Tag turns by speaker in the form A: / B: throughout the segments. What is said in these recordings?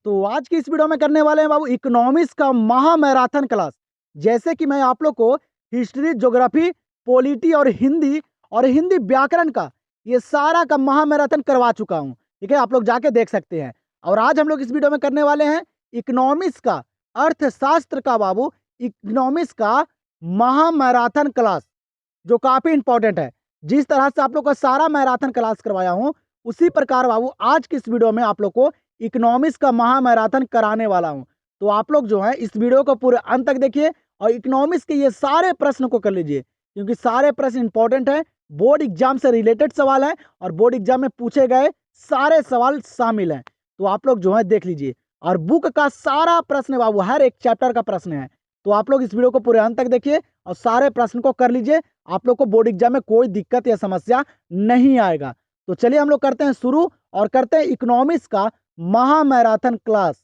A: तो आज की इस वीडियो में करने वाले हैं बाबू इकोनॉमिक्स का महा मैराथन क्लास। जैसे कि मैं आप लोग को हिस्ट्री, ज्योग्राफी, पॉलिटी और हिंदी व्याकरण का ये सारा का महा मैराथन करवा चुका हूँ। ठीक है, आप लोग जाके देख सकते हैं। और आज हम लोग इस वीडियो में करने वाले हैं इकोनॉमिक्स का, अर्थशास्त्र का बाबू, इकोनॉमिक्स का महा मैराथन क्लास, जो काफी इंपॉर्टेंट है। जिस तरह से आप लोग का सारा मैराथन क्लास करवाया हूँ, उसी प्रकार बाबू आज की इस वीडियो में आप लोग को इकोनॉमिक्स का महा मैराथन कराने वाला हूँ। तो आप लोग जो है इस वीडियो को पूरे अंत तक देखिए और इकोनॉमिक्स के ये सारे प्रश्न को कर लीजिए, क्योंकि सारे प्रश्न इंपॉर्टेंट है, बोर्ड एग्जाम से रिलेटेड सवाल है और बोर्ड एग्जाम में पूछे गए सारे सवाल शामिल हैं। तो आप लोग जो है देख लीजिए और बुक का सारा प्रश्न बाबू, हर एक चैप्टर का प्रश्न है। तो आप लोग इस वीडियो को पूरे अंत तक देखिए और सारे प्रश्न को कर लीजिए। आप लोग को बोर्ड एग्जाम में कोई दिक्कत या समस्या नहीं आएगा। तो चलिए हम लोग करते हैं शुरू और करते हैं इकोनॉमिक्स का महा मैराथन क्लास।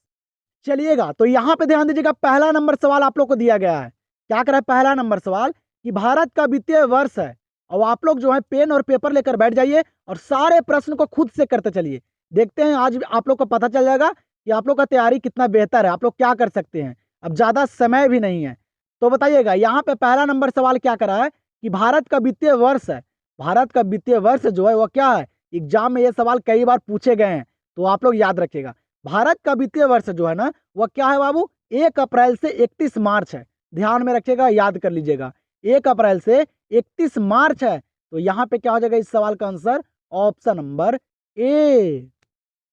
A: चलिएगा, तो यहाँ पे ध्यान दीजिएगा, पहला नंबर सवाल आप लोग को दिया गया है। क्या करा है पहला नंबर सवाल कि भारत का वित्तीय वर्ष है। और आप लोग जो है पेन और पेपर लेकर बैठ जाइए और सारे प्रश्न को खुद से करते चलिए। देखते हैं आज आप लोग को पता चल जाएगा कि आप लोग का तैयारी कितना बेहतर है, आप लोग क्या कर सकते हैं। अब ज्यादा समय भी नहीं है। तो बताइएगा, यहाँ पे पहला नंबर सवाल क्या करा है कि भारत का वित्तीय वर्ष है। भारत का वित्तीय वर्ष जो है वह क्या है, एग्जाम में ये सवाल कई बार पूछे गए हैं, तो आप लोग याद रखिएगा। भारत का वित्तीय वर्ष जो है ना, वह क्या है बाबू, 1 अप्रैल से 31 मार्च है। ध्यान में रखिएगा, याद कर लीजिएगा, 1 अप्रैल से 31 मार्च है। तो यहाँ पे क्या हो जाएगा इस सवाल का आंसर, ऑप्शन नंबर ए।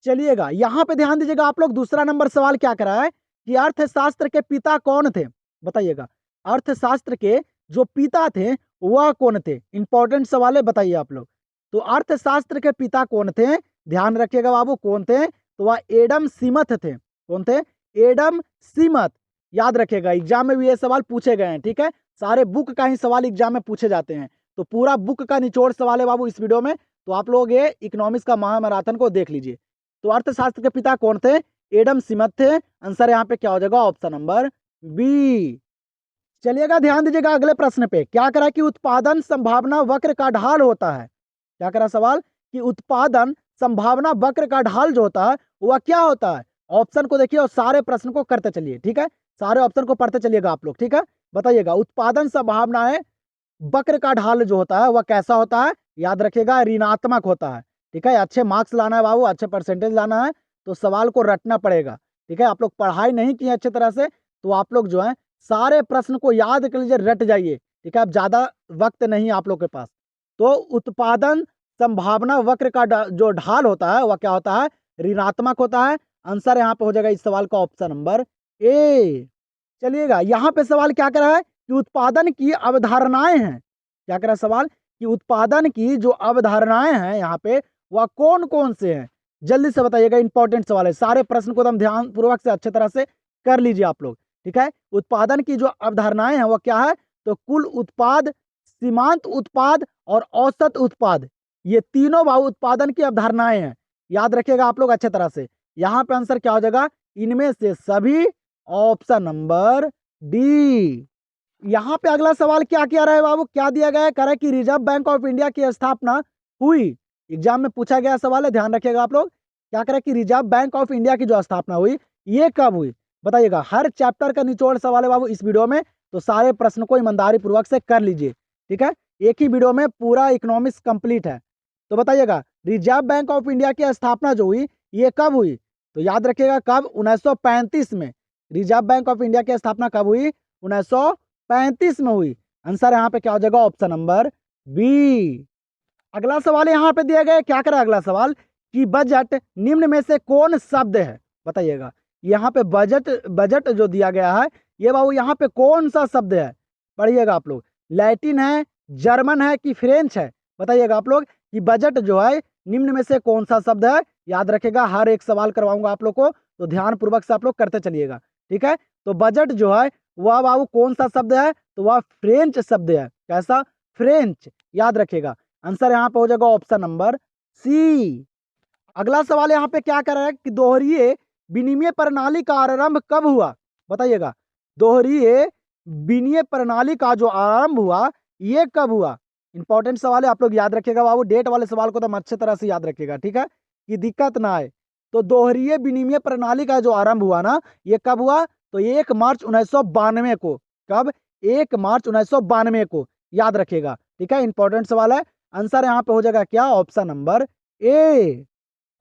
A: चलिएगा, यहाँ पे ध्यान दीजिएगा आप लोग, दूसरा नंबर सवाल क्या करा है कि अर्थशास्त्र के पिता कौन थे। बताइएगा, अर्थशास्त्र के जो पिता थे वह कौन थे। इंपॉर्टेंट सवाल है, बताइए आप लोग। तो अर्थशास्त्र के पिता कौन थे, ध्यान रखिएगा बाबू, कौन थे, तो वह एडम स्मिथ थे। कौन थे, एडम स्मिथ। याद रखिएगा, एग्जाम में भी ये सवाल पूछे गए हैं। ठीक है, सारे बुक का ही सवाल एग्जाम में पूछे जाते हैं, तो पूरा बुक का निचोड़ सवाल है बाबू इस वीडियो में। तो आप लोग ये इकोनॉमिक्स का महामैराथन को देख लीजिए। तो अर्थशास्त्र के पिता कौन थे, एडम स्मिथ थे। आंसर यहाँ पे क्या हो जाएगा, ऑप्शन नंबर बी। चलिएगा, ध्यान दीजिएगा अगले प्रश्न पे। क्या करा कि उत्पादन संभावना वक्र का ढाल होता है। क्या करा सवाल कि उत्पादन संभावना वक्र का ढाल जो होता है वह क्या होता है। ऑप्शन को देखिए और सारे प्रश्न को करते चलिए। ठीक है, सारे ऑप्शन को पढ़ते चलिएगा आप लोग। ठीक है, बताइएगा उत्पादन संभावना है वक्र का ढाल जो होता है वह कैसा होता है। याद रखिएगा, ऋणात्मक होता है। ठीक है, अच्छे मार्क्स लाना है बाबू, अच्छे परसेंटेज लाना है, तो सवाल को रटना पड़ेगा। ठीक है, आप लोग पढ़ाई नहीं किए अच्छे तरह से, तो आप लोग जो है सारे प्रश्न को याद कर लीजिए, रट जाइए। ठीक है, अब ज्यादा वक्त नहीं आप लोग के पास। तो उत्पादन संभावना वक्र का जो ढाल होता है वह क्या होता है, ऋणात्मक होता है। आंसर यहाँ पे हो जाएगा इस सवाल का ऑप्शन नंबर ए। चलिएगा, यहाँ पे सवाल क्या कर रहा है कि उत्पादन की अवधारणाएं हैं। क्या कर रहा है सवाल कि उत्पादन की जो अवधारणाएं हैं यहाँ पे वह कौन कौन से हैं। जल्दी से बताइएगा, इंपॉर्टेंट सवाल है, सारे प्रश्न को एकदम ध्यान पूर्वक से अच्छे तरह से कर लीजिए आप लोग। ठीक है, उत्पादन की जो अवधारणाएं हैं वह क्या है, तो कुल उत्पाद, सीमांत उत्पाद और औसत उत्पाद, ये तीनों बाबू उत्पादन की अवधारणाएं हैं। याद रखिएगा आप लोग अच्छे तरह से। यहाँ पे आंसर क्या हो जाएगा, इनमें से सभी, ऑप्शन नंबर डी। यहाँ पे अगला सवाल क्या किया रहा है बाबू, क्या दिया गया है, कह रहा है कि रिजर्व बैंक ऑफ इंडिया की स्थापना हुई। एग्जाम में पूछा गया सवाल है, ध्यान रखिएगा आप लोग। क्या कह रहा है कि रिजर्व बैंक ऑफ इंडिया की जो स्थापना हुई ये कब हुई। बताइएगा, हर चैप्टर का निचोड़ सवाल है बाबू इस वीडियो में, तो सारे प्रश्न को ईमानदारी पूर्वक से कर लीजिए। ठीक है, एक ही वीडियो में पूरा इकोनॉमिक्स कंप्लीट है। तो बताइएगा, रिजर्व बैंक ऑफ इंडिया की स्थापना जो हुई ये कब हुई, तो याद रखिएगा कब, 1935 में। रिजर्व बैंक ऑफ इंडिया की स्थापना कब हुई, 1935 में हुई। आंसर यहाँ पे क्या हो जाएगा, ऑप्शन नंबर बी। अगला सवाल यहाँ पे दिया गया है, क्या करा अगला सवाल कि बजट निम्न में से कौन शब्द है। बताइएगा, यहाँ पे बजट बजट जो दिया गया है ये बाबू यहाँ पे कौन सा शब्द है, पढ़िएगा आप लोग। लैटिन है, जर्मन है कि फ्रेंच है। बताइएगा आप लोग कि बजट जो है निम्न में से कौन सा शब्द है। याद रखेगा, हर एक सवाल करवाऊंगा आप लोग को, तो ध्यान पूर्वक से आप लोग करते चलिएगा। ठीक है, तो बजट जो है वह बाबू कौन सा शब्द है, तो वह फ्रेंच शब्द है। कैसा, फ्रेंच। याद रखिएगा, आंसर यहाँ पे हो जाएगा ऑप्शन नंबर सी। अगला सवाल यहाँ पे क्या कर रहा है कि दोहरीय विनिमय प्रणाली का आरंभ कब हुआ। बताइएगा, दोहरीय विनिमय प्रणाली का जो आरंभ हुआ ये कब हुआ। इंपॉर्टेंट सवाल है, आप लोग याद रखिएगा बाबू, डेट वाले सवाल को तो अच्छे तरह से याद रखिएगा। ठीक है, कि दिक्कत ना आए। तो दोहरीय विनिमय प्रणाली का जो आरंभ हुआ ना, ये कब हुआ? तो 1 मार्च 1992 को। कब? 1 मार्च 1992 को, याद रखिएगा। ठीक है, इंपॉर्टेंट सवाल है। आंसर यहाँ पे हो जाएगा क्या? ऑप्शन नंबर ए।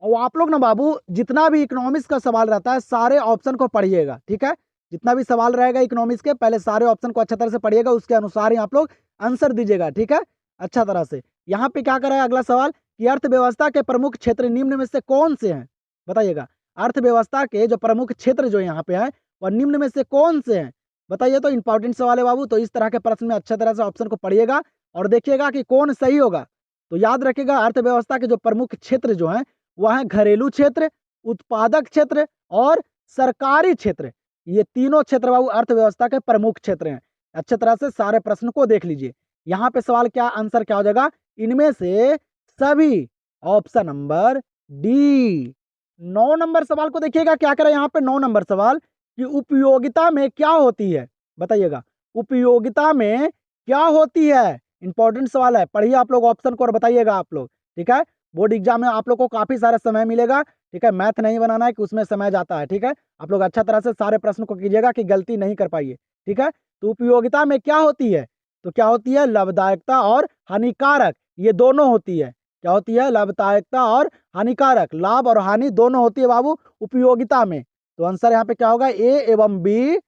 A: और आप लोग ना बाबू, जितना भी इकोनॉमिक्स का सवाल रहता है सारे ऑप्शन को पढ़िएगा। ठीक है, जितना भी सवाल रहेगा इकोनॉमिक्स के, पहले सारे ऑप्शन को अच्छा तरह से पढ़िएगा, उसके अनुसार ही आप लोग आंसर दीजिएगा। ठीक है, अच्छा तरह से। यहाँ पे क्या कर रहा है अगला सवाल कि अर्थव्यवस्था के प्रमुख क्षेत्र निम्न में से कौन से हैं? बताइएगा। अर्थव्यवस्था के जो प्रमुख क्षेत्र जो यहाँ पे है वह निम्न में से कौन से हैं? बताइए। तो इंपॉर्टेंट सवाल है बाबू, तो इस तरह के प्रश्न में अच्छा तरह से ऑप्शन को पढ़िएगा और देखिएगा कि कौन सही होगा। तो याद रखिएगा, अर्थव्यवस्था के जो प्रमुख क्षेत्र जो हैं वह है घरेलू क्षेत्र, उत्पादक क्षेत्र और सरकारी क्षेत्र। ये तीनों क्षेत्र बाबू अर्थव्यवस्था के प्रमुख क्षेत्र हैं। अच्छे तरह से सारे प्रश्न को देख लीजिए। यहाँ पे सवाल क्या, आंसर क्या हो जाएगा? इनमें से सभी। Option number D. 9 नंबर सवाल को देखिएगा, क्या करें यहाँ पे 9 नंबर सवाल कि उपयोगिता में क्या होती है? बताइएगा, उपयोगिता में क्या होती है? इंपॉर्टेंट सवाल है, पढ़िए आप लोग ऑप्शन को और बताइएगा आप लोग। ठीक है, बोर्ड एग्जाम में आप लोग को काफी सारा समय मिलेगा। ठीक है, मैथ नहीं बनाना है कि उसमें समय जाता है। ठीक है, आप लोग अच्छा तरह से सारे प्रश्न को कीजिएगा कि गलती नहीं कर पाइए। ठीक है, तो उपयोगिता में क्या होती है? तो क्या होती है? लाभदायकता और हानिकारक, ये दोनों होती है। क्या होती है? लाभदायकता और हानिकारक, लाभ और हानि दोनों होती है बाबू उपयोगिता में। तो आंसर यहाँ पे क्या होगा? ए एवं बी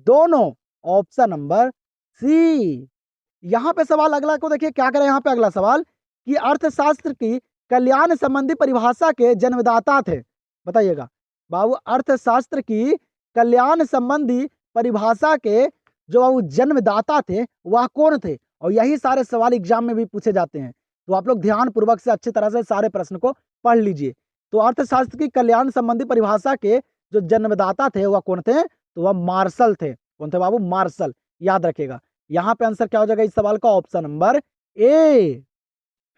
A: दोनों। Option number C. यहाँ पे सवाल अगला को देखिए, क्या करें यहाँ पे अगला सवाल कि अर्थशास्त्र की कल्याण संबंधी परिभाषा के जन्मदाता थे। बताइएगा बाबू, अर्थशास्त्र की कल्याण संबंधी परिभाषा के जो बाबू जन्मदाता थे वह कौन थे? और यही सारे सवाल एग्जाम में भी पूछे जाते हैं। तो आप लोग ध्यान पूर्वक से अच्छी तरह से सारे प्रश्न को पढ़ लीजिए। तो अर्थशास्त्र की कल्याण संबंधी परिभाषा के जो जन्मदाता थे वह कौन थे? तो वह मार्शल थे। कौन थे बाबू? मार्शल। याद रखेगा। यहाँ पे आंसर क्या हो जाएगा इस सवाल का? ऑप्शन नंबर ए।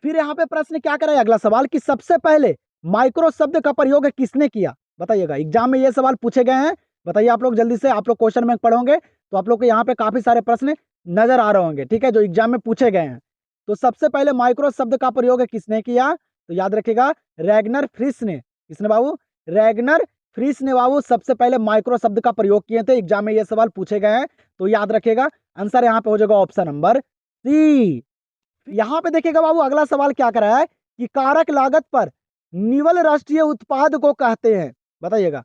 A: फिर यहाँ पे प्रश्न क्या करे अगला सवाल कि सबसे पहले माइक्रो शब्द का प्रयोग किसने किया? बताइएगा, एग्जाम में ये सवाल पूछे गए हैं। बताइए आप लोग जल्दी से, आप लोग क्वेश्चन बैंक पढ़ोगे तो आप लोग को यहाँ पे काफी सारे प्रश्न नजर आ रहे होंगे। ठीक है, जो एग्जाम में पूछे गए हैं। तो सबसे पहले माइक्रो शब्द का प्रयोग किसने किया? तो याद रखिएगा, रैगनर फ्रिश ने। किसने बाबू? रैगनर फ्रिश ने बाबू सबसे पहले माइक्रो शब्द का प्रयोग किए थे। एग्जाम में ये सवाल पूछे गए हैं, तो याद रखिएगा। आंसर यहाँ पे हो जाएगा ऑप्शन नंबर सी। यहाँ पे देखिएगा बाबू, अगला सवाल क्या कर रहा है कि कारक लागत पर निवल राष्ट्रीय उत्पाद को कहते हैं। बताइएगा,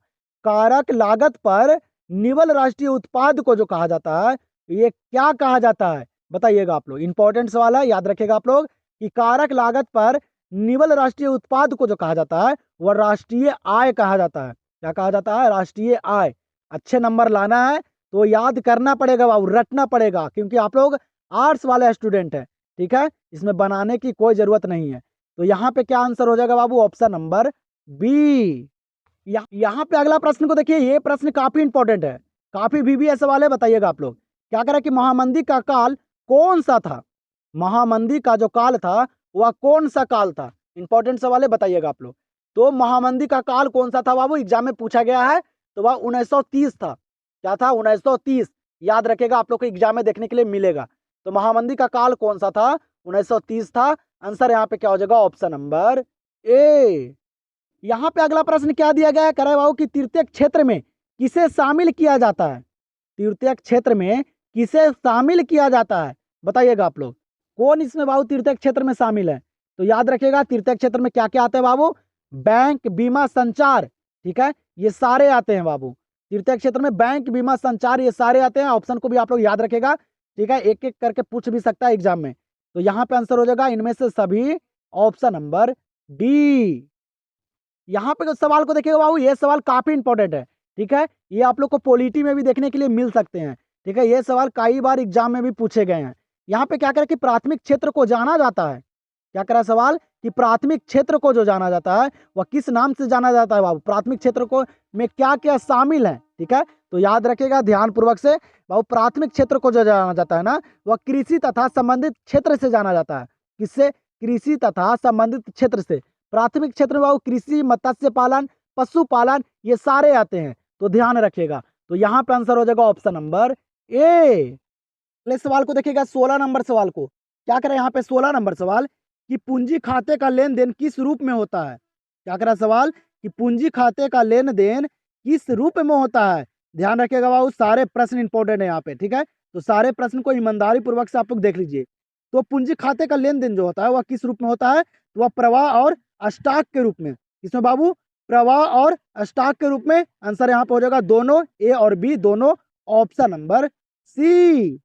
A: कारक लागत पर निवल राष्ट्रीय उत्पाद को जो कहा जाता है, ये क्या कहा जाता है? बताइएगा आप लोग, इंपॉर्टेंट सवाल है, याद रखिएगा आप लोग कि कारक लागत पर निवल राष्ट्रीय उत्पाद को जो कहा जाता है वह राष्ट्रीय आय कहा जाता है। क्या कहा जाता है? राष्ट्रीय आय। अच्छे नंबर लाना है तो याद करना पड़ेगा बाबू, रटना पड़ेगा, क्योंकि आप लोग आर्ट्स वाले स्टूडेंट हैं। ठीक है, इसमें बनाने की कोई जरूरत नहीं है। तो यहाँ पे क्या आंसर हो जाएगा बाबू? Option number B. यहाँ पे अगला प्रश्न को देखिए, ये प्रश्न काफी इंपॉर्टेंट है, काफी VBA सवाल है। बताइएगा आप लोग, क्या करें कि महामंदी का काल कौन सा था? महामंदी का जो काल था वह कौन सा काल था? इंपॉर्टेंट सवाल है, बताइएगा आप लोग। तो महामंदी का काल कौन सा था बाबू? एग्जाम में पूछा गया है, तो वह 1930 था। क्या था? 1930। याद रखेगा, आप लोग को एग्जाम में देखने के लिए मिलेगा। तो महामंदी का काल कौन सा था? 1930 था। आंसर यहाँ पे क्या हो जाएगा? ऑप्शन नंबर ए। यहाँ पे अगला प्रश्न क्या दिया गया है, कह रहे बाबू कि तृतीयक क्षेत्र में किसे शामिल किया जाता है? तृतीयक क्षेत्र में किसे शामिल किया जाता है? बताइएगा आप लोग, कौन इसमें बाबू तृतीयक क्षेत्र में शामिल है? तो याद रखिएगा, तृतीयक क्षेत्र में क्या क्या आता है बाबू? बैंक, बीमा, संचार। ठीक है, ये सारे आते हैं बाबू। तृतीयक क्षेत्र में बैंक, बीमा, संचार ये सारे आते हैं। ऑप्शन को भी आप लोग याद रखेगा। ठीक है, एक एक करके पूछ भी सकता है एग्जाम में। तो यहाँ पे आंसर हो जाएगा इनमें से सभी। Option number D. यहाँ पे जो सवाल को देखिएगा बाबू, ये सवाल काफी इंपॉर्टेंट है। ठीक है, ये आप लोग को पॉलिटी में भी देखने के लिए मिल सकते हैं। ठीक है, ये सवाल कई बार एग्जाम में भी पूछे गए हैं। यहाँ पे क्या करें कि प्राथमिक क्षेत्र को जाना जाता है। क्या करा सवाल कि प्राथमिक क्षेत्र को जो जाना जाता है वह किस नाम से जाना जाता है बाबू? प्राथमिक क्षेत्र को में क्या क्या शामिल है? ठीक है, तो याद रखेगा ध्यान पूर्वक से बाबू, प्राथमिक क्षेत्र को जो जाना जाता है ना, वह कृषि तथा संबंधित क्षेत्र से जाना जाता है। किससे? कृषि तथा संबंधित क्षेत्र से। प्राथमिक क्षेत्र में बाबू कृषि, मत्स्य पालन, पशुपालन ये सारे आते हैं, तो ध्यान रखिएगा। तो यहाँ पे आंसर हो जाएगा ऑप्शन नंबर ए। अगले सवाल को देखिएगा, 16 नंबर सवाल को। क्या करें यहाँ पे 16 नंबर सवाल कि पूंजी खाते का लेन देन किस रूप में होता है? क्या करा सवाल कि पूंजी खाते का लेन देन किस रूप में होता है। ध्यान रखिएगा बाबू, सारे प्रश्न इंपॉर्टेंट है यहाँ पे, ठीक है। तो सारे प्रश्न को ईमानदारी पूर्वक से आप लोग देख लीजिए। तो पूंजी खाते का लेन देन जो होता है वह किस रूप में होता है, तो वह प्रवाह और स्टॉक के रूप में। किसमें बाबू, प्रवाह और स्टॉक के रूप में। आंसर यहाँ पे हो जाएगा दोनों, ए और बी दोनों, ऑप्शन नंबर सी।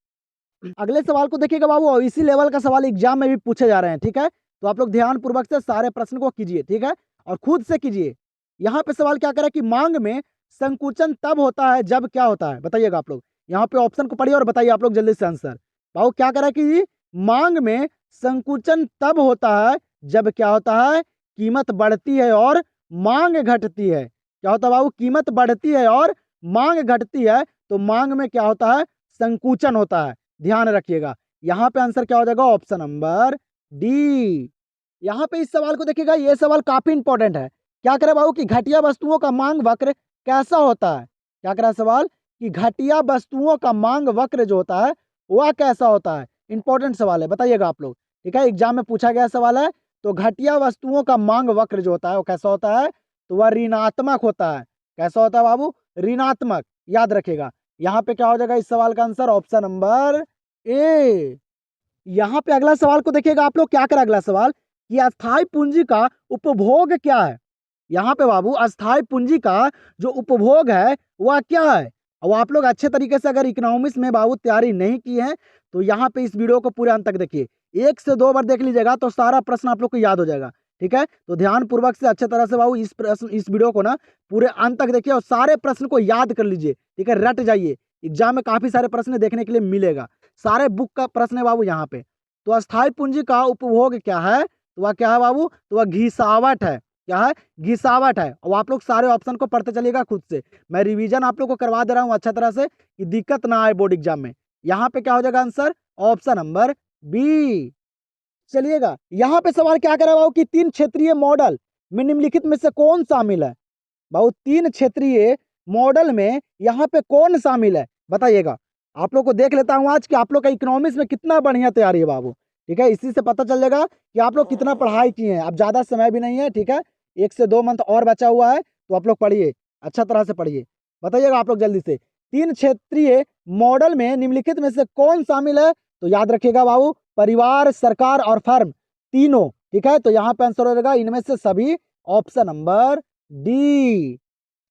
A: अगले सवाल को देखिएगा बाबू, और इसी लेवल का सवाल एग्जाम में भी पूछे जा रहे हैं, ठीक है। तो आप लोग ध्यान पूर्वक से सारे प्रश्न को कीजिए, ठीक है, और खुद से कीजिए। यहाँ पे सवाल क्या कह रहा है कि मांग में संकुचन तब होता है जब क्या होता है, बताइएगा आप लोग। यहाँ पे ऑप्शन को पढ़िए और बताइए आप लोग जल्दी से आंसर। बाबू क्या कह रहा है कि मांग में संकुचन तब होता है जब क्या होता है, कीमत बढ़ती है और मांग घटती है। क्या होता है बाबू, कीमत बढ़ती है और मांग घटती है, तो मांग में क्या होता है, संकुचन होता है। ध्यान रखिएगा, यहाँ पे आंसर क्या हो जाएगा, ऑप्शन नंबर डी। यहाँ पे इस सवाल को देखिएगा, ये सवाल काफी इंपॉर्टेंट है। क्या करे बाबू कि घटिया वस्तुओं का मांग वक्र कैसा होता है। क्या करा सवाल कि घटिया वस्तुओं का मांग वक्र जो होता है वह कैसा होता है। इंपॉर्टेंट सवाल है, बताइएगा आप लोग, ठीक है, एग्जाम में पूछा गया सवाल है। तो घटिया वस्तुओं का मांग वक्र जो होता है वो कैसा होता है, तो वह ऋणात्मक होता है। कैसा होता है बाबू, ऋणात्मक। याद रखिएगा, यहाँ पे क्या हो जाएगा इस सवाल का आंसर, ऑप्शन नंबर ए। यहाँ पे अगला सवाल को देखिएगा आप लोग, क्या करा अगला सवाल कि अस्थाई पूंजी का उपभोग क्या है। यहाँ पे बाबू अस्थाई पूंजी का जो उपभोग है वह क्या है। और आप लोग अच्छे तरीके से अगर इकोनॉमिक्स में बाबू तैयारी नहीं की है तो यहाँ पे इस वीडियो को पूरे अंत तक देखिए, 1 से 2 बार देख लीजिएगा तो सारा प्रश्न आप लोग को याद हो जाएगा, ठीक है। तो ध्यान पूर्वक से अच्छे तरह से बाबू इस वीडियो को ना पूरे अंत तक देखिए और सारे प्रश्न को याद कर लीजिए, ठीक है, रट जाइए। एग्जाम में काफी सारे प्रश्न देखने के लिए मिलेगा, सारे बुक का प्रश्न है बाबू यहाँ पे। तो अस्थाई पूंजी का उपभोग क्या है, तो वह क्या है बाबू, तो वह घिसावट है। क्या है, घिसावट है। और आप लोग सारे ऑप्शन को पढ़ते चलिएगा खुद से, मैं रिवीजन आप लोग को करवा दे रहा हूँ अच्छा तरह से कि दिक्कत ना आए बोर्ड एग्जाम में। यहाँ पे क्या हो जाएगा आंसर, ऑप्शन नंबर बी। चलिएगा, यहाँ पे सवाल क्या कर रहा है बाबू कि 3 क्षेत्रीय मॉडल में निम्नलिखित में से कौन शामिल है। बाबू 3 क्षेत्रीय मॉडल में यहाँ पे कौन शामिल है, बताइएगा। आप लोग को देख लेता हूँ आज कि आप लोग का इकोनॉमिक्स में कितना बढ़िया तैयारी है बाबू, ठीक है। इसी से पता चल जाएगा कि आप लोग कितना पढ़ाई किए हैं। अब ज़्यादा समय भी नहीं है, ठीक है, 1 से 2 मंथ और बचा हुआ है, तो आप लोग पढ़िए, अच्छा तरह से पढ़िए। बताइएगा आप लोग जल्दी से, 3 क्षेत्रीय मॉडल में निम्नलिखित में से कौन शामिल है, तो याद रखिएगा बाबू, परिवार, सरकार और फर्म तीनों, ठीक है। तो यहाँ पे आंसर हो जाएगा इनमें से सभी, ऑप्शन नंबर डी।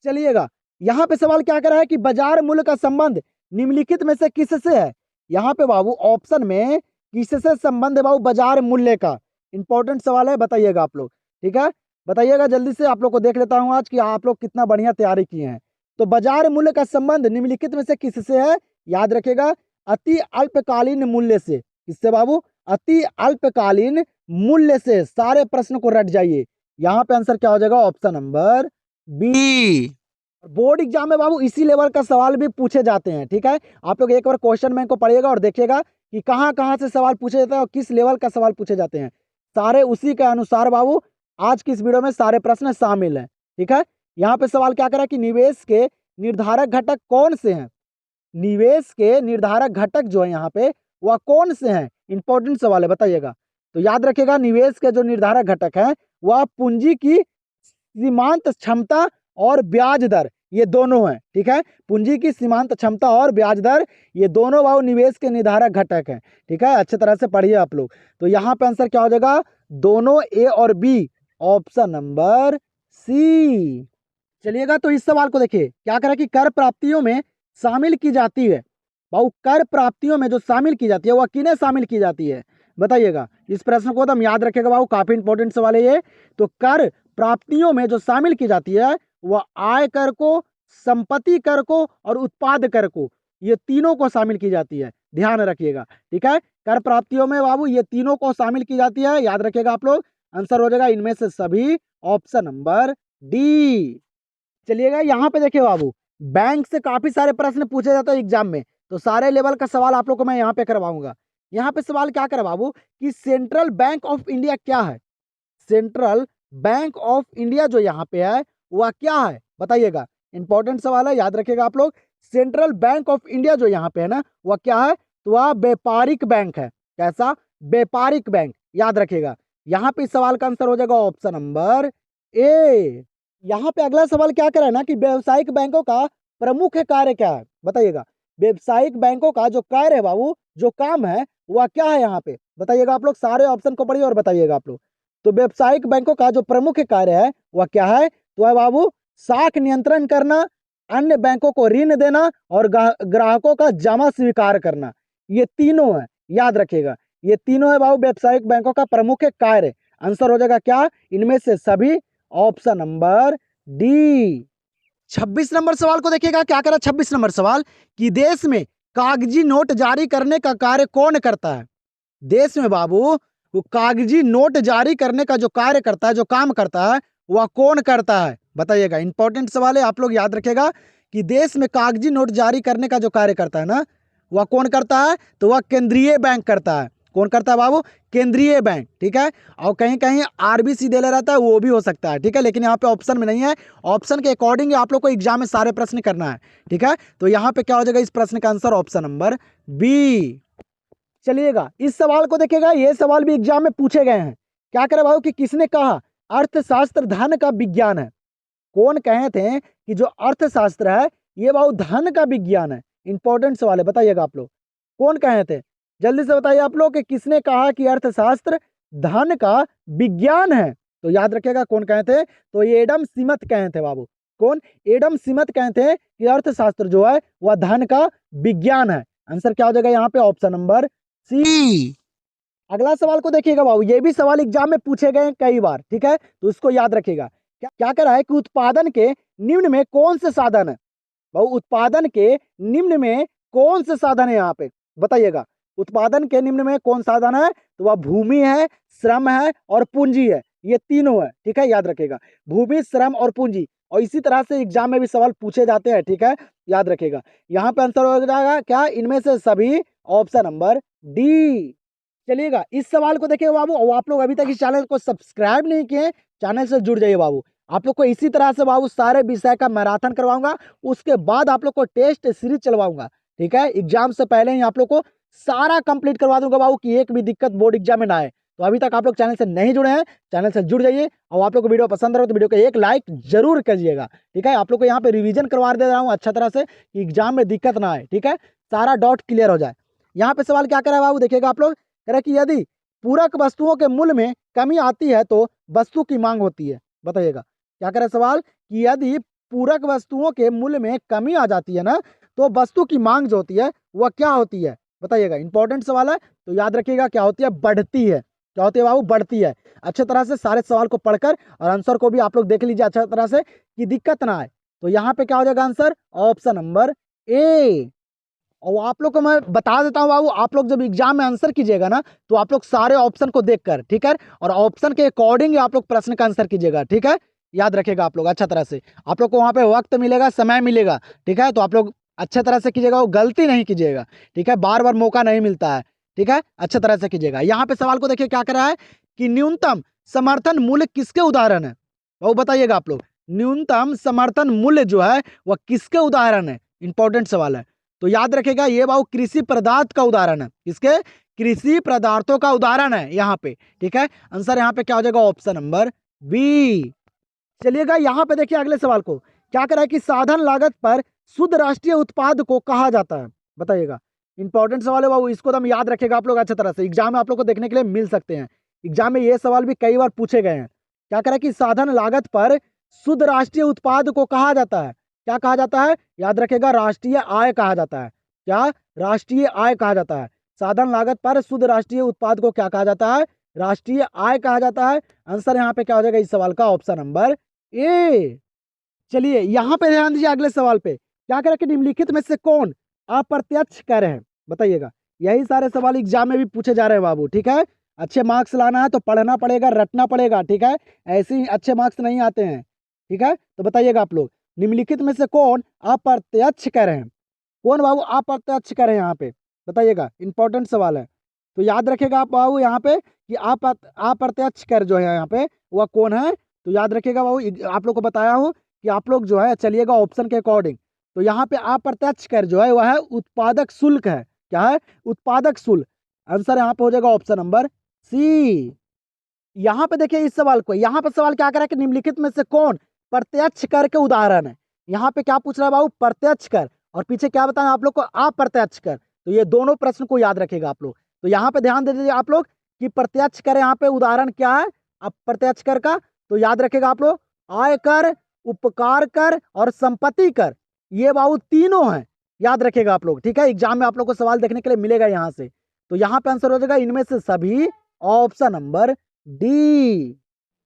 A: चलिएगा, यहाँ पे सवाल क्या कर रहा है कि बाजार मूल्य का संबंध निम्नलिखित में से किससे है। यहाँ पे बाबू ऑप्शन में किससे संबंध है बाबू, बाजार मूल्य का। इंपॉर्टेंट सवाल है, बताइएगा आप लोग, ठीक है, बताइएगा जल्दी से। आप लोग को देख लेता हूँ आज कि आप लोग कितना बढ़िया तैयारी किए हैं। तो बाजार मूल्य का संबंध निम्नलिखित में से किससे है, याद रखिएगा, अति अल्पकालीन मूल्य से। किससे बाबू, अति अल्पकालीन मूल्य से। सारे प्रश्न को रट जाइए, यहाँ पे आंसर क्या हो जाएगा, option number B. Board exam में बाबू इसी लेवल का सवाल भी पूछे जाते हैं, ठीक है। आप लोग एक बार क्वेश्चन बैंक को पढ़िएगा और देखिएगा कि कहाँ कहाँ से सवाल पूछे जाते हैं और किस लेवल का सवाल पूछे जाते हैं। सारे उसी के अनुसार बाबू आज की इस वीडियो में सारे प्रश्न शामिल हैं, ठीक है। यहाँ पे सवाल क्या करा कि निवेश के निर्धारक घटक कौन से हैं। निवेश के निर्धारक घटक जो है यहाँ पे वह कौन से हैं, इंपॉर्टेंट सवाल है, बताइएगा। तो याद रखिएगा, निवेश के जो निर्धारक घटक है वह पूंजी की सीमांत क्षमता और ब्याज दर, ये दोनों हैं, ठीक है। पूंजी की सीमांत क्षमता और ब्याज दर, ये दोनों बाबू निवेश के निर्धारक घटक हैं, ठीक है। अच्छे तरह से पढ़िए आप लोग। तो यहाँ पे आंसर क्या हो जाएगा, दोनों, ए और बी, ऑप्शन नंबर सी। चलिएगा, तो इस सवाल को देखिए, क्या करा कि कर प्राप्तियों में शामिल की जाती है। बाबू कर प्राप्तियों में जो शामिल की जाती है वह किन्हें शामिल की जाती है, बताइएगा। इस प्रश्न को एकदम याद रखिएगा बाबू, काफी इंपॉर्टेंट सवाल है ये। तो कर प्राप्तियों में जो शामिल की जाती है वह आय कर को, संपत्ति कर को और उत्पाद कर को, ये तीनों को शामिल की जाती है। ध्यान रखिएगा, ठीक है। कर प्राप्तियों में बाबू ये तीनों को शामिल की जाती है, याद रखिएगा आप लोग। आंसर हो जाएगा इनमें से सभी, ऑप्शन नंबर डी। चलिएगा, यहाँ पे देखिए बाबू, बैंक से काफी सारे प्रश्न पूछे जाते हैं एग्जाम में, तो सारे लेवल का सवाल आप लोग को मैं यहाँ पे करवाऊंगा। यहाँ पे सवाल क्या करे बाबू कि सेंट्रल बैंक ऑफ इंडिया क्या है। सेंट्रल बैंक ऑफ इंडिया जो यहाँ पे है वह क्या है, बताइएगा। इंपॉर्टेंट सवाल है, याद रखिएगा आप लोग। सेंट्रल बैंक ऑफ इंडिया जो यहाँ पे है ना वह क्या है, तो वह व्यापारिक बैंक है। कैसा, व्यापारिक बैंक, याद रखिएगा। यहाँ पे इस सवाल का आंसर हो जाएगा ऑप्शन नंबर ए। यहाँ पे अगला सवाल क्या करा है ना कि व्यावसायिक बैंकों का प्रमुख कार्य क्या है, बताइएगा। व्यावसायिक बैंकों का जो कार्य है बाबू, जो काम है, वह क्या है यहाँ पे, बताइएगा। आप लोग सारे ऑप्शन को पढ़िए और बताइएगा आप लोग। तो व्यावसायिक बैंकों का जो प्रमुख कार्य है वह क्या है, तो है बाबू साख नियंत्रण करना, अन्य बैंकों को ऋण देना और ग्राहकों का जमा स्वीकार करना। ये तीनों है, याद रखिएगा। ये तीनों है बाबू व्यावसायिक बैंकों का प्रमुख कार्य। आंसर हो जाएगा क्या, इनमें से सभी, ऑप्शन नंबर डी। 26 नंबर सवाल को देखिएगा, क्या करा 26 नंबर सवाल कि देश में कागजी नोट जारी करने का कार्य कौन करता है। देश में बाबू वो कागजी नोट जारी करने का जो कार्य करता है, जो काम करता है, वह कौन करता है, बताइएगा। इंपॉर्टेंट सवाल है, आप लोग याद रखिएगा कि देश में कागजी नोट जारी करने का जो कार्य करता है ना, वह कौन करता है, तो वह केंद्रीय बैंक करता है। कौन करता है बाबू, केंद्रीय बैंक, ठीक है। और कहीं कहीं आरबीसी दे ले रहता है, वो भी हो सकता है, ठीक है, लेकिन यहाँ पे ऑप्शन में नहीं है। ऑप्शन के अकॉर्डिंग आप लोग को एग्जाम में सारे प्रश्न करना है, ठीक है। तो यहाँ पे क्या हो जाएगा इस प्रश्न का आंसर, ऑप्शन नंबर बी। चलिएगा इस सवाल को देखिएगा, ये सवाल भी एग्जाम में पूछे गए हैं। क्या करे बाबू कि किसने कहा अर्थशास्त्र धन का विज्ञान है। कौन कहे थे कि जो अर्थशास्त्र है ये बाबू धन का विज्ञान है। इंपॉर्टेंट सवाल है, बताइएगा आप लोग। कौन कहे थे, जल्दी से बताइए आप लोग कि किसने कहा कि अर्थशास्त्र धन का विज्ञान है। तो याद रखिएगा कौन कहे थे, तो ये एडम स्मिथ कहे थे बाबू। कौन, एडम स्मिथ कहे थे कि अर्थशास्त्र जो है वह धन का विज्ञान है। आंसर क्या हो जाएगा यहाँ पे, ऑप्शन नंबर सी। अगला सवाल को देखिएगा बाबू, ये भी सवाल एग्जाम में पूछे गए हैं कई बार, ठीक है, तो इसको याद रखिएगा। क्या क्या कह रहा है कि उत्पादन के निम्न में कौन से साधन है। बाबू उत्पादन के निम्न में कौन से साधन है यहाँ पे, बताइएगा। उत्पादन के निम्न में कौन साधन है, तो वह भूमि है, श्रम है और पूंजी है। ये तीनों है, ठीक है, याद रखिएगा। भूमि, श्रम और पूंजी। और इसी तरह से एग्जाम में भी सवाल पूछे जाते हैं, ठीक है, याद रखिएगा। यहाँ पे आंसर हो जाएगा क्या, इनमें से सभी, ऑप्शन नंबर डी। चलिएगा इस सवाल को देखिए बाबू, और आप लोग अभी तक इस चैनल को सब्सक्राइब नहीं किए, चैनल से जुड़ जाइए बाबू। आप लोग को इसी तरह से बाबू सारे विषय का मैराथन करवाऊंगा, उसके बाद आप लोग को टेस्ट सीरीज चलवाऊंगा, ठीक है। एग्जाम से पहले ही आप लोग को सारा कंप्लीट करवा दूंगा बाबू, कि एक भी दिक्कत बोर्ड एग्जाम में ना आए। तो अभी तक आप लोग चैनल से नहीं जुड़े हैं, चैनल से जुड़ जाइए। और आप लोग को वीडियो पसंद रहे तो वीडियो को एक लाइक जरूर करिएगा, ठीक है। आप लोग को यहाँ पे रिवीजन करवा दे रहा हूँ अच्छा तरह से, कि एग्जाम में दिक्कत ना आए, ठीक है, सारा डाउट क्लियर हो जाए। यहाँ पे सवाल क्या करा है बाबू, देखिएगा आप लोग, कह रहे कि यदि पूरक वस्तुओं के मूल्य में कमी आती है तो वस्तु की मांग होती है, बताइएगा। क्या करे सवाल कि यदि पूरक वस्तुओं के मूल्य में कमी आ जाती है ना, तो वस्तु की मांग जो होती है वह क्या होती है, बताइएगा। इंपॉर्टेंट सवाल है, तो याद रखिएगा क्या होती है, बढ़ती है। क्या होती है बाबू, बढ़ती है। अच्छे तरह से सारे सवाल को पढ़कर और आंसर को भी आप लोग देख लीजिए अच्छे तरह से, कि दिक्कत ना आए। तो यहाँ पे क्या हो जाएगा आंसर, ऑप्शन नंबर ए। और आप लोग को मैं बता देता हूँ बाबू, आप लोग जब एग्जाम में आंसर कीजिएगा ना, तो आप लोग सारे ऑप्शन को देखकर, ठीक है, और ऑप्शन के अकॉर्डिंग आप लोग प्रश्न का आंसर कीजिएगा, ठीक है। याद रखिएगा आप लोग अच्छा तरह से, आप लोग को वहाँ पे वक्त मिलेगा, समय मिलेगा, ठीक है। तो आप लोग अच्छे तरह से कीजिएगा, वो गलती नहीं कीजिएगा, ठीक है, बार बार मौका नहीं मिलता है, ठीक है, अच्छे तरह से कीजिएगा। यहाँ पे सवाल को देखिए क्या कर रहा है कि न्यूनतम समर्थन मूल्य किसके उदाहरण है, वो बताइएगा आप लोग। न्यूनतम समर्थन मूल्य जो है वह किसके उदाहरण है, इंपॉर्टेंट सवाल है। तो याद रखेगा ये बाबू कृषि पदार्थ का उदाहरण है, किसके, कृषि पदार्थों का उदाहरण है यहाँ पे, ठीक है। आंसर यहाँ पे क्या हो जाएगा, ऑप्शन नंबर बी। चलिएगा यहाँ पे देखिए अगले सवाल को, क्या करा है कि साधन लागत पर शुद्ध राष्ट्रीय उत्पाद को कहा जाता है, बताइएगा। इंपॉर्टेंट सवाल है बाबू, इसको तो याद रखेगा आप लोग अच्छे तरह से, एग्जाम में आप लोग को देखने के लिए मिल सकते हैं। एग्जाम में ये सवाल भी कई बार पूछे गए हैं। क्या करा कि साधन लागत पर शुद्ध राष्ट्रीय उत्पाद को कहा जाता है, क्या कहा जाता है, याद रखेगा, राष्ट्रीय आय कहा जाता है। क्या, राष्ट्रीय आय कहा जाता है। साधन लागत पर शुद्ध राष्ट्रीय उत्पाद को क्या कहा जाता है, राष्ट्रीय आय कहा जाता है। आंसर यहाँ पे क्या हो जाएगा इस सवाल का, ऑप्शन नंबर ए। चलिए यहाँ पे ध्यान दीजिए अगले सवाल पे, क्या करें कि निम्नलिखित में से कौन अप्रत्यक्ष कर है, बताइएगा। यही सारे सवाल एग्जाम में भी पूछे जा रहे हैं बाबू, ठीक है। अच्छे मार्क्स लाना है तो पढ़ना पड़ेगा, रटना पड़ेगा, ठीक है, ऐसे ही अच्छे मार्क्स नहीं आते हैं, ठीक है। तो बताइएगा आप लोग, निम्नलिखित में से कौन अप्रत्यक्ष कर है, कौन बाबू अप्रत्यक्ष कर है यहाँ पे, बताइएगा। इंपॉर्टेंट सवाल है, तो याद रखेगा आप बाबू यहाँ पे कि अप्रत्यक्ष कर जो है यहाँ पे वह कौन है। तो याद रखिएगा बाबू, आप लोग को बताया हूँ कि आप लोग जो है चलिएगा ऑप्शन के अकॉर्डिंग। तो यहाँ पे अप्रत्यक्ष कर जो है वह है उत्पादक शुल्क है, क्या है, उत्पादक शुल्क। आंसर यहाँ पे हो जाएगा ऑप्शन नंबर सी। यहाँ पे देखिए इस सवाल को, यहाँ पे सवाल क्या करा कि निम्नलिखित में से कौन प्रत्यक्ष कर के उदाहरण है। यहाँ पे क्या पूछ रहा है बाबू, प्रत्यक्ष कर, और पीछे क्या बताएं आप लोग को, अप्रत्यक्ष कर। तो ये दोनों प्रश्न को याद रखेगा आप लोग। तो यहाँ पे ध्यान दे दीजिए आप लोग कि प्रत्यक्ष कर यहाँ पे उदाहरण क्या है अप्रत्यक्ष कर का। तो याद रखेगा आप लोग, आय कर, उपकार कर और संपत्ति कर, ये बाबू तीनों हैं। याद रखेगा आप लोग, ठीक है। एग्जाम में आप लोग को सवाल देखने के लिए मिलेगा यहाँ से। तो यहाँ पे आंसर हो जाएगा इनमें से सभी, ऑप्शन नंबर डी।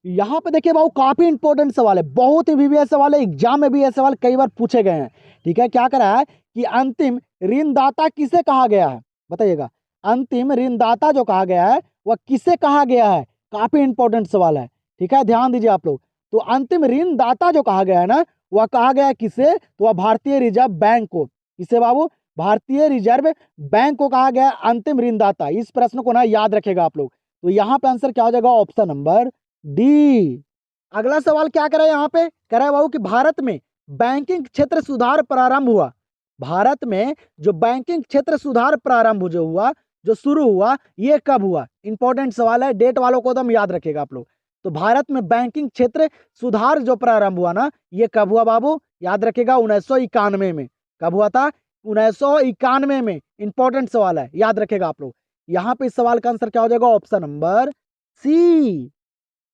A: यहाँ पे देखिए बाबू काफी इंपॉर्टेंट सवाल है, बहुत ही वीवीआई सवाल है, एग्जाम में भी ये सवाल कई बार पूछे गए हैं, ठीक है। क्या करा है कि अंतिम ऋणदाता किसे कहा गया है, बताइएगा। अंतिम ऋणदाता जो कहा गया है वह किसे कहा गया है, काफी इंपॉर्टेंट सवाल है, ठीक है, ध्यान दीजिए आप लोग। तो अंतिम ऋणदाता जो कहा गया है ना, वह कहा गया है किसे, तो वह भारतीय रिजर्व बैंक को। किसे बाबू, भारतीय रिजर्व बैंक को कहा गया है अंतिम ऋणदाता। इस प्रश्न को ना याद रखेगा आप लोग। तो यहाँ पे आंसर क्या हो जाएगा, ऑप्शन नंबर डी। अगला सवाल क्या करे यहाँ पे, कह रहा है बाबू कि भारत में बैंकिंग क्षेत्र सुधार प्रारंभ हुआ। भारत में जो बैंकिंग क्षेत्र सुधार प्रारंभ जो हुआ, जो शुरू हुआ, ये कब हुआ। इंपॉर्टेंट सवाल है, डेट वालों को एकदम याद रखेगा आप लोग। तो भारत में बैंकिंग क्षेत्र सुधार जो प्रारंभ हुआ ना, ये कब हुआ बाबू, याद रखेगा 1991 में। कब हुआ था, 1991 में। इंपॉर्टेंट सवाल है, याद रखेगा आप लोग। यहाँ पे इस सवाल का आंसर क्या हो जाएगा, ऑप्शन नंबर सी।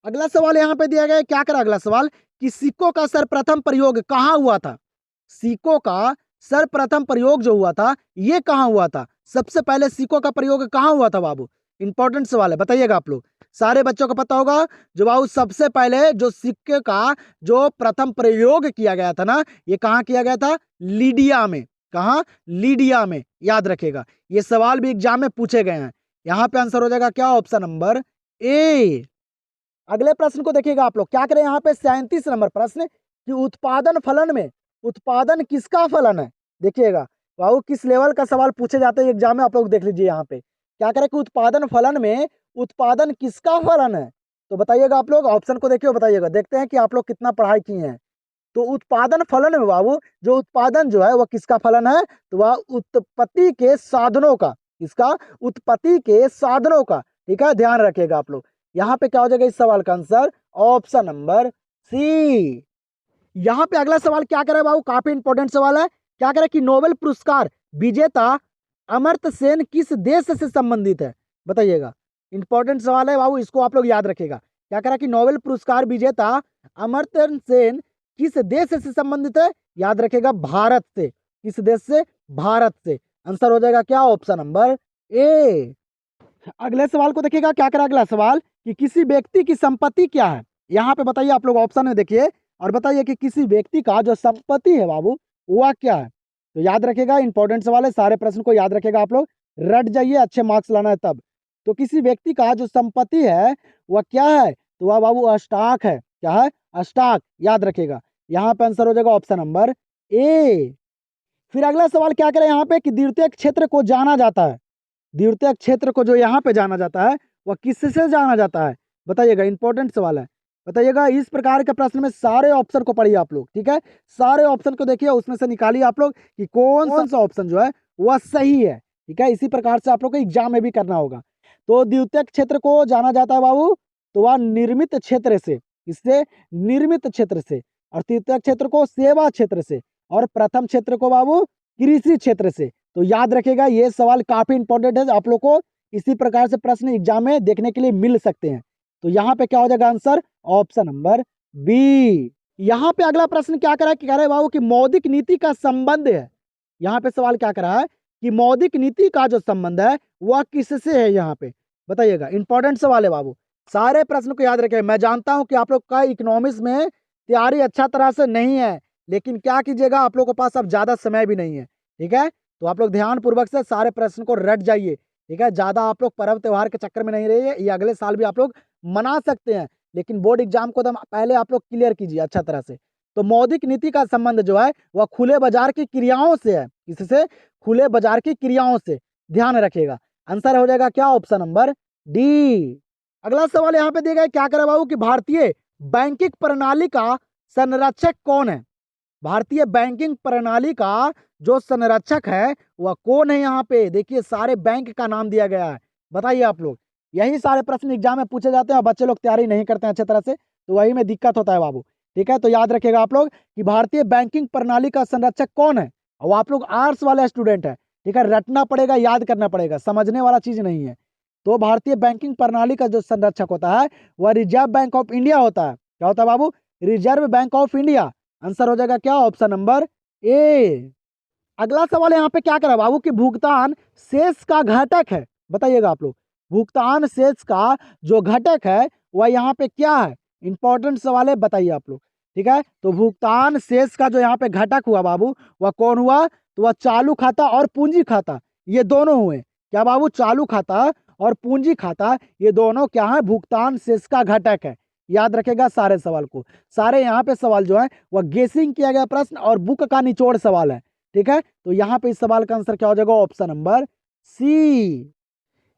A: अगला सवाल यहाँ पे दिया गया है, क्या करा अगला सवाल कि सिक्कों का सर्वप्रथम प्रयोग कहाँ हुआ था। सिक्कों का सर्वप्रथम प्रयोग जो हुआ था, ये कहाँ हुआ था, सबसे पहले सिक्कों का प्रयोग कहाँ हुआ था बाबू। इंपॉर्टेंट सवाल है, बताइएगा आप लोग। सारे बच्चों को पता होगा जो बाबू सबसे पहले जो सिक्के का जो प्रथम प्रयोग किया गया था ना, ये कहाँ किया गया था, लीडिया में। कहाँ, लीडिया में, याद रखेगा। ये सवाल भी एग्जाम में पूछे गए हैं। यहाँ पे आंसर हो जाएगा क्या, ऑप्शन नंबर ए। अगले प्रश्न को देखिएगा आप लोग, क्या करें यहाँ पे 37 नंबर प्रश्न कि उत्पादन फलन में उत्पादन किसका फलन है। देखिएगा बाबू किस लेवल का सवाल पूछे जाते हैं एग्जाम में, आप लोग देख लीजिए। यहाँ पे क्या करें कि उत्पादन फलन में उत्पादन किसका फलन है। तो बताइएगा आप लोग, ऑप्शन को देखिए, बताइएगा, देखते हैं कि आप लोग कितना पढ़ाई किए हैं। तो उत्पादन फलन में बाबू जो उत्पादन जो है वह किसका फलन है, तो वह उत्पत्ति के साधनों का, इसका उत्पत्ति के साधनों का, ठीक है, ध्यान रखिएगा आप लोग। यहाँ पे क्या हो जाएगा इस सवाल का आंसर, ऑप्शन नंबर सी। यहाँ पे अगला सवाल क्या करे बाबू, काफी इंपॉर्टेंट सवाल है। क्या करे कि नोबेल पुरस्कार विजेता अमर्त्य सेन किस देश से संबंधित है, बताइएगा। इंपॉर्टेंट सवाल है बाबू, इसको आप लोग याद रखेगा। क्या करा कि नोबेल पुरस्कार विजेता अमर्त्य सेन किस देश से संबंधित है, याद रखेगा, भारत से। किस देश से, भारत से। आंसर हो जाएगा क्या, ऑप्शन नंबर ए। अगले सवाल को देखिएगा, क्या करा अगला सवाल कि किसी व्यक्ति की संपत्ति क्या है। यहाँ पे बताइए आप लोग, ऑप्शन में देखिए और बताइए कि किसी व्यक्ति का जो संपत्ति है बाबू वह क्या है। तो याद रखेगा, इंपॉर्टेंट सवाल है, सारे प्रश्न को याद रखेगा आप लोग, रट जाइए, अच्छे मार्क्स लाना है तब। तो किसी व्यक्ति का जो संपत्ति है वह क्या है, तो वह बाबू स्टॉक है। क्या है, स्टॉक, याद रखेगा। यहाँ पे आंसर हो जाएगा ऑप्शन नंबर ए। फिर अगला सवाल क्या करें यहाँ पे कि द्वितीयक क्षेत्र को जाना जाता है। द्वितीयक क्षेत्र को जो यहाँ पे जाना जाता है वह किससे जाना जाता है, बताइएगा। इंपॉर्टेंट सवाल है, बताइएगा। इस प्रकार के प्रश्न में सारे ऑप्शन को पढ़िए आप लोग, ठीक है। सारे ऑप्शन को देखिए, उसमें से निकालिए आप लोग कि कौन सा ऑप्शन जो है वह सही है, ठीक है। इसी प्रकार से आप लोग को एग्जाम में भी करना होगा। तो द्वितीयक क्षेत्र को जाना जाता है बाबू, तो वह निर्मित क्षेत्र से, इससे निर्मित क्षेत्र से, और तृतीयक क्षेत्र को सेवा क्षेत्र से, और प्रथम क्षेत्र को बाबू कृषि क्षेत्र से। तो याद रखिएगा, ये सवाल काफी इंपॉर्टेंट है, आप लोग को इसी प्रकार से प्रश्न एग्जाम में देखने के लिए मिल सकते हैं। तो यहाँ पे क्या हो जाएगा आंसर, ऑप्शन नंबर बी। यहाँ पे अगला प्रश्न क्या करा है कि कह रहे बाबू कि मौद्रिक नीति का संबंध है। यहाँ पे सवाल क्या करा है कि मौद्रिक नीति का जो संबंध है वह किससे है, यहाँ पे बताइएगा। इंपॉर्टेंट सवाल है बाबू, सारे प्रश्न को याद रखें। मैं जानता हूं कि आप लोग का इकोनॉमिक्स में तैयारी अच्छा तरह से नहीं है, लेकिन क्या कीजिएगा, आप लोग के पास अब ज्यादा समय भी नहीं है, ठीक है। तो आप लोग ध्यान पूर्वक से सारे प्रश्न को रट जाइए, ठीक है। ज्यादा आप लोग पर्व त्योहार के चक्कर में नहीं रहिए, ये अगले साल भी आप लोग मना सकते हैं, लेकिन बोर्ड एग्जाम को तो पहले आप लोग क्लियर कीजिए अच्छा तरह से। तो मौद्रिक नीति का संबंध जो है वह खुले बाजार की क्रियाओं से है। किससे, खुले बाजार की क्रियाओं से, ध्यान रखिएगा। आंसर हो जाएगा क्या, ऑप्शन नंबर डी। अगला सवाल यहाँ पे दिया गया, क्या करे बाबू कि भारतीय बैंकिंग प्रणाली का संरक्षक कौन है। भारतीय बैंकिंग प्रणाली का जो संरक्षक है वह कौन है। यहाँ पे देखिए सारे बैंक का नाम दिया गया है, बताइए आप लोग। यही सारे प्रश्न एग्जाम में पूछे जाते हैं और बच्चे लोग तैयारी नहीं करते हैं अच्छे तरह से, तो वही में दिक्कत होता है बाबू। ठीक है, तो याद रखिएगा आप लोग कि भारतीय बैंकिंग प्रणाली का संरक्षक कौन है। और आप लोग आर्ट्स वाले स्टूडेंट है, ठीक है, रटना पड़ेगा, याद करना पड़ेगा, समझने वाला चीज नहीं है। तो भारतीय बैंकिंग प्रणाली का जो संरक्षक होता है वह रिजर्व बैंक ऑफ इंडिया होता है। क्या होता है बाबू? Reserve Bank of India. Answer हो जाएगा क्या? Option number A. अगला सवाल यहाँ पे क्या करा बाबू कि भुगतान शेष का घटक है। बताइएगा आप लोग, भुगतान शेष का जो घटक है वह यहाँ पे क्या है? इंपॉर्टेंट सवाल है, बताइए आप लोग। ठीक है, तो भुगतान शेष का जो यहाँ पे घटक हुआ बाबू वह कौन हुआ? तो वह चालू खाता और पूंजी खाता, ये दोनों हुए। क्या बाबू? चालू खाता और पूंजी खाता ये दोनों क्या है? भुगतान शेष का घटक है। याद रखेगा सारे सवाल को। सारे यहाँ पे सवाल जो है वह गेसिंग किया गया प्रश्न और बुक का निचोड़ सवाल है। ठीक है, तो यहाँ पे इस सवाल का आंसर क्या हो जाएगा? Option number C.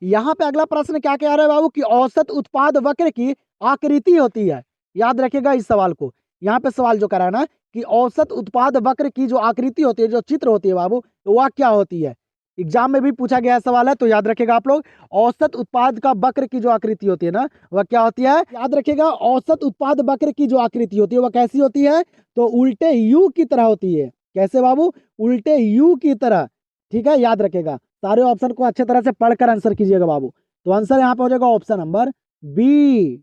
A: यहाँ पे अगला प्रश्न क्या कह रहा है बाबू कि औसत उत्पाद वक्र की आकृति होती है। याद रखिएगा इस सवाल को। यहाँ पे सवाल जो करा है ना कि औसत उत्पाद वक्र की जो आकृति होती है, जो चित्र होती है बाबू, तो वह क्या होती है? एग्जाम में भी पूछा गया सवाल है, तो याद रखिएगा आप लोग। औसत उत्पाद का वक्र की जो आकृति होती है ना वह क्या होती है? याद रखिएगा, औसत उत्पाद वक्र की जो आकृति होती है वह कैसी होती है? तो उल्टे यू की तरह होती है। कैसे बाबू? उल्टे यू की तरह। ठीक है, याद रखेगा। सारे ऑप्शन को अच्छे तरह से पढ़कर आंसर कीजिएगा बाबू। तो आंसर यहाँ पे हो जाएगा ऑप्शन नंबर बी।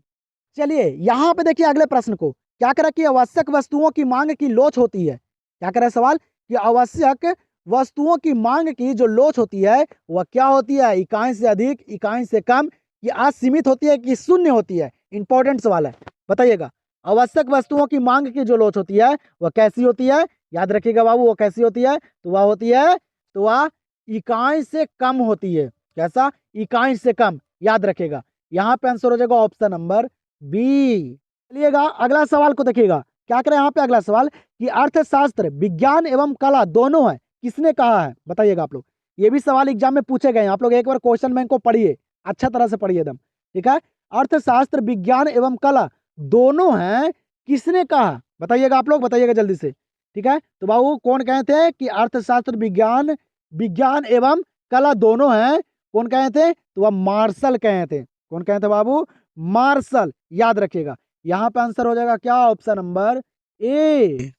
A: चलिए यहाँ पे देखिए अगले प्रश्न को क्या करा कि आवश्यक वस्तुओं की मांग की लोच होती है। क्या करे सवाल कि आवश्यक वस्तुओं की मांग की जो लोच होती है वह क्या होती है? इकाई से अधिक, इकाई से कम, ये असीमित होती है कि शून्य होती है? इंपॉर्टेंट सवाल है, बताइएगा। आवश्यक वस्तुओं की मांग की जो लोच होती है वह कैसी होती है? याद रखिएगा बाबू, वो कैसी होती है? तो वह होती है, तो वह इकाई से कम होती है। कैसा? इकाई से कम। याद रखेगा, यहाँ पे आंसर हो जाएगा ऑप्शन नंबर बी। चलिएगा अगला सवाल को देखिएगा क्या करें यहाँ पे। अगला सवाल कि अर्थशास्त्र विज्ञान एवं कला दोनों है, किसने कहा है? बताइएगा आप लोग। ये भी सवाल एग्जाम में पूछे गए हैं, आप लोग एक बार क्वेश्चन बैंक को पढ़िए, अच्छा तरह से पढ़िए एकदम। ठीक है, अर्थशास्त्र विज्ञान एवं कला दोनों हैं, किसने कहा? बताइएगा आप लोग, बताइएगा जल्दी से। ठीक है, तो बाबू कौन कहे थे कि अर्थशास्त्र विज्ञान विज्ञान एवं कला दोनों हैं? कौन कहे थे? तो वह मार्शल कहे थे। कौन कहे थे बाबू? मार्शल। याद रखिएगा, यहाँ पे आंसर हो जाएगा क्या? ऑप्शन नंबर ए।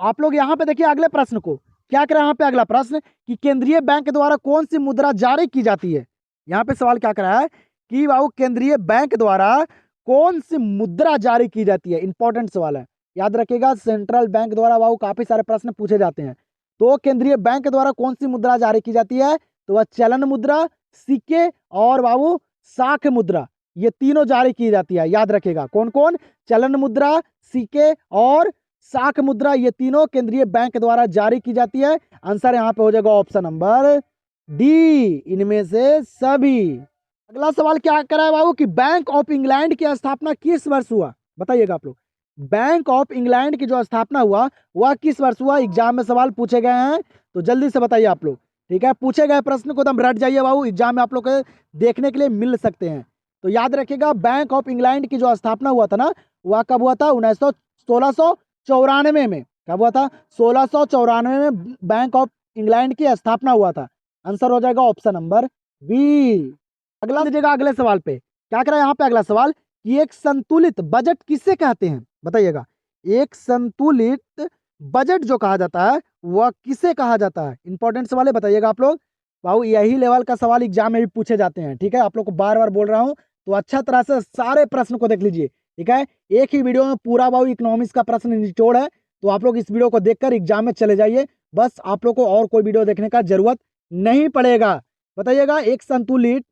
A: आप लोग यहाँ पे देखिए अगले प्रश्न को क्या करें। यहाँ पे अगला प्रश्न कि केंद्रीय बैंक द्वारा कौन सी मुद्रा जारी की जाती है। यहाँ पे सवाल क्या करा है कि बाबू केंद्रीय बैंक द्वारा कौन सी मुद्रा जारी की जाती है? इंपॉर्टेंट सवाल है, याद रखिएगा। सेंट्रल बैंक द्वारा बाबू काफी सारे प्रश्न पूछे जाते हैं। तो केंद्रीय बैंक द्वारा कौन सी मुद्रा जारी की जाती है? तो वह चलन मुद्रा, सिक्के और बाबू साख मुद्रा, ये तीनों जारी की जाती है। याद रखिएगा कौन कौन? चलन मुद्रा, सिक्के और साख मुद्रा, ये तीनों केंद्रीय बैंक द्वारा जारी की जाती है। आंसर यहाँ पे हो जाएगा ऑप्शन नंबर डी, इनमें से सभी। अगला सवाल क्या करा है बाबू कि बैंक ऑफ इंग्लैंड की स्थापना किस वर्ष हुआ? बताइएगा आप लोग। बैंक ऑफ इंग्लैंड की जो स्थापना हुआ वह किस वर्ष हुआ? एग्जाम में सवाल पूछे गए हैं, तो जल्दी से बताइए आप लोग। ठीक है, पूछे गए प्रश्न को एकदम रट जाइए बाबू, एग्जाम में आप लोग को देखने के लिए मिल सकते हैं। तो याद रखिएगा, बैंक ऑफ इंग्लैंड की जो स्थापना हुआ था ना वह कब हुआ था? 1694 में। कब हुआ था? 1694 में बैंक ऑफ इंग्लैंड की स्थापना हुआ था। आंसर हो जाएगा ऑप्शन नंबर बी। अगला दीजिएगा अगले सवाल पे क्या करा यहाँ पे। अगला सवाल कि एक संतुलित बजट किसे कहते हैं? बताइएगा। एक संतुलित बजट जो कहा जाता है वह किसे कहा जाता है? इंपॉर्टेंट सवाल है, बताइएगा आप लोग। बाबू यही लेवल का सवाल एग्जाम में भी पूछे जाते हैं। ठीक है, आप लोग को बार बार बोल रहा हूँ, तो अच्छा तरह से सारे प्रश्न को देख लीजिए। ठीक है, एक ही वीडियो में पूरा बाबू इकोनॉमिक्स का प्रश्न निचोड़ है, तो आप लोग इस वीडियो को देखकर एग्जाम में चले जाइए। बस आप लोग को और कोई वीडियो देखने का जरूरत नहीं पड़ेगा। बताइएगा एक संतुलित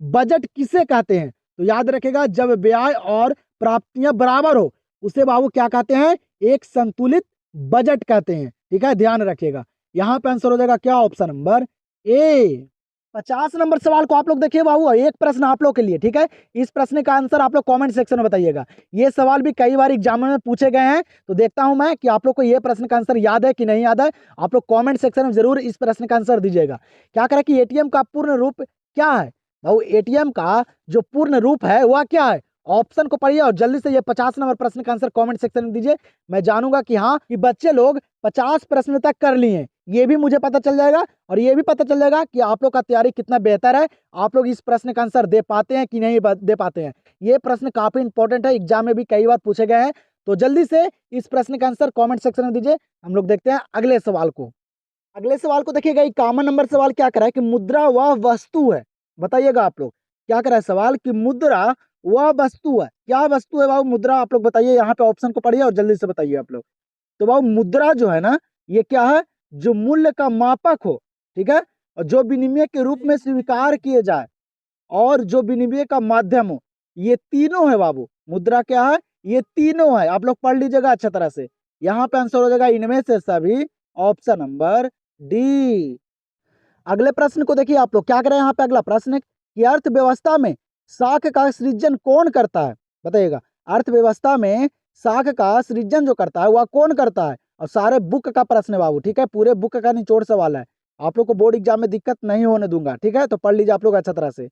A: बजट किसे कहते हैं? तो याद रखेगा, जब व्यय और प्राप्तियां बराबर हो उसे बाबू क्या कहते हैं? एक संतुलित बजट कहते हैं। ठीक है, ध्यान रखिएगा। यहाँ पे आंसर हो जाएगा क्या? ऑप्शन नंबर ए। 50 नंबर सवाल को आप लोग देखिए बाबू, एक प्रश्न आप लोग के लिए। ठीक है, इस प्रश्न का आंसर आप लोग कमेंट सेक्शन में बताइएगा। ये सवाल भी कई बार एग्जाम में पूछे गए हैं, तो देखता हूं मैं कि आप लोग को ये प्रश्न का आंसर याद है कि नहीं याद है। आप लोग कमेंट सेक्शन में जरूर इस प्रश्न का आंसर दीजिएगा। क्या करें कि एटीएम का पूर्ण रूप क्या है? भाऊ एटीएम का जो पूर्ण रूप है वह क्या है? ऑप्शन को पढ़िए और जल्दी से ये 50 नंबर प्रश्न का आंसर कमेंट सेक्शन में दीजिए। मैं जानूंगा कि हाँ कि बच्चे लोग 50 प्रश्न तक कर लिए हैं, ये भी मुझे पता चल जाएगा। और ये भी पता चल जाएगा कि आप लोग का तैयारी कितना बेहतर है, आप लोग इस प्रश्न का आंसर दे पाते हैं कि नहीं दे पाते हैं। ये प्रश्न काफी इंपॉर्टेंट है, एग्जाम में भी कई बार पूछे गए हैं, तो जल्दी से इस प्रश्न का आंसर कमेंट सेक्शन में दीजिए। हम लोग देखते हैं अगले सवाल को। अगले सवाल को देखिएगा, एक कॉमन नंबर सवाल क्या करा है कि मुद्रा वह वस्तु है। बताइएगा आप लोग क्या करा है सवाल कि मुद्रा वह वस्तु है। क्या वस्तु है बाबू मुद्रा, आप लोग बताइए। यहाँ पे ऑप्शन को पढ़िए और जल्दी से बताइए आप लोग। तो बाबू मुद्रा जो है ना, ये क्या है, जो मूल्य का मापक हो, ठीक है, और जो विनिमय के रूप में स्वीकार किए जाए और जो विनिमय का माध्यम हो, ये तीनों है बाबू। मुद्रा क्या है, ये तीनों है। आप लोग पढ़ लीजिएगा अच्छा तरह से। यहाँ पे आंसर हो जाएगा इनमें से सभी, ऑप्शन नंबर डी। अगले प्रश्न को देखिए आप लोग क्या करें। यहाँ पे अगला प्रश्न कि अर्थव्यवस्था में साख का सृजन कौन करता है। बताइएगा अर्थव्यवस्था में साख का सृजन जो करता है वह कौन करता है। और सारे बुक का प्रश्न है बाबू, ठीक है, पूरे बुक का निचोड़ सवाल है। आप लोग को बोर्ड एग्जाम में दिक्कत नहीं होने दूंगा, ठीक है, तो पढ़ लीजिए आप लोग अच्छा तरह से।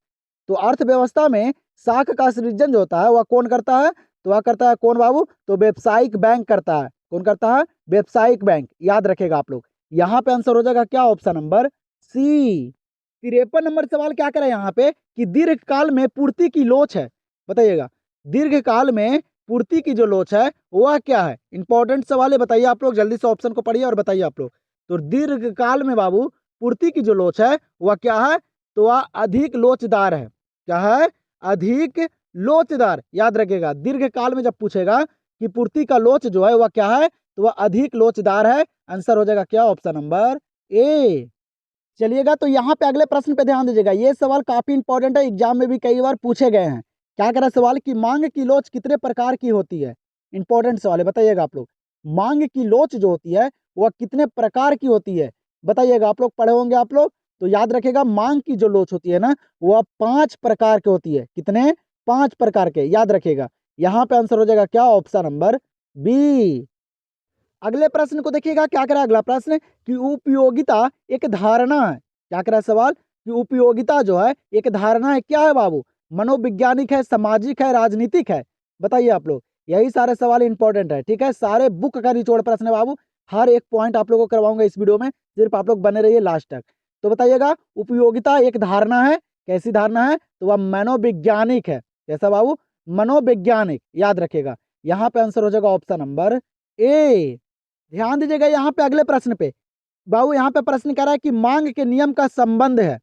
A: तो अर्थव्यवस्था में साख का सृजन जो होता है वह कौन करता है। तो वह करता है कौन बाबू, तो व्यावसायिक बैंक करता है। कौन करता है, व्यावसायिक बैंक। याद रखेगा आप लोग। यहाँ पे आंसर हो जाएगा क्या, ऑप्शन नंबर सी। 53 नंबर सवाल क्या करे यहाँ पे कि दीर्घकाल में पूर्ति की लोच है। बताइएगा दीर्घकाल में पूर्ति की जो लोच है वह क्या है। इंपॉर्टेंट सवाल है, बताइए आप लोग। जल्दी से ऑप्शन को पढ़िए और बताइए आप लोग। तो दीर्घकाल में बाबू पूर्ति की जो लोच है वह क्या है, तो वह अधिक लोचदार है। क्या है, अधिक लोचदार। याद रखिएगा दीर्घकाल में जब पूछेगा कि पूर्ति का लोच जो है वह क्या है, तो वह अधिक लोचदार है। आंसर हो जाएगा क्या, ऑप्शन नंबर ए। चलिएगा तो यहाँ पे अगले प्रश्न पे ध्यान दीजिएगा। ये सवाल काफी इंपॉर्टेंट है, एग्जाम में भी कई बार पूछे गए हैं। क्या करा सवाल कि मांग की लोच कितने प्रकार की होती है। इंपॉर्टेंट सवाल है, बताइएगा आप लोग। मांग की लोच जो होती है वह कितने प्रकार की होती है। बताइएगा आप लोग, पढ़े होंगे आप लोग, तो याद रखेगा मांग की जो लोच होती है ना वह 5 प्रकार की होती है। कितने, 5 प्रकार के, याद रखेगा। यहाँ पे आंसर हो जाएगा क्या, ऑप्शन नंबर बी। अगले प्रश्न को देखिएगा क्या करा अगला प्रश्न कि उपयोगिता एक धारणा है। क्या करा सवाल कि उपयोगिता जो है एक धारणा है। क्या है बाबू, मनोवैज्ञानिक है, सामाजिक है, राजनीतिक है। बताइए आप लोग। यही सारे सवाल इंपॉर्टेंट है, ठीक है, सारे बुक का निचोड़ प्रश्न है बाबू। हर एक पॉइंट आप लोगों को करवाऊंगा इस वीडियो में, सिर्फ आप लोग बने रहिए लास्ट तक। तो बताइएगा उपयोगिता एक धारणा है। कैसी धारणा है, तो वह मनोवैज्ञानिक है। कैसा बाबू, मनोवैज्ञानिक। याद रखेगा यहाँ पे आंसर हो जाएगा ऑप्शन नंबर ए। ध्यान दीजिएगा यहाँ पे अगले प्रश्न पे। बाबू यहाँ पे प्रश्न कह रहा है कि मांग के नियम का संबंध है।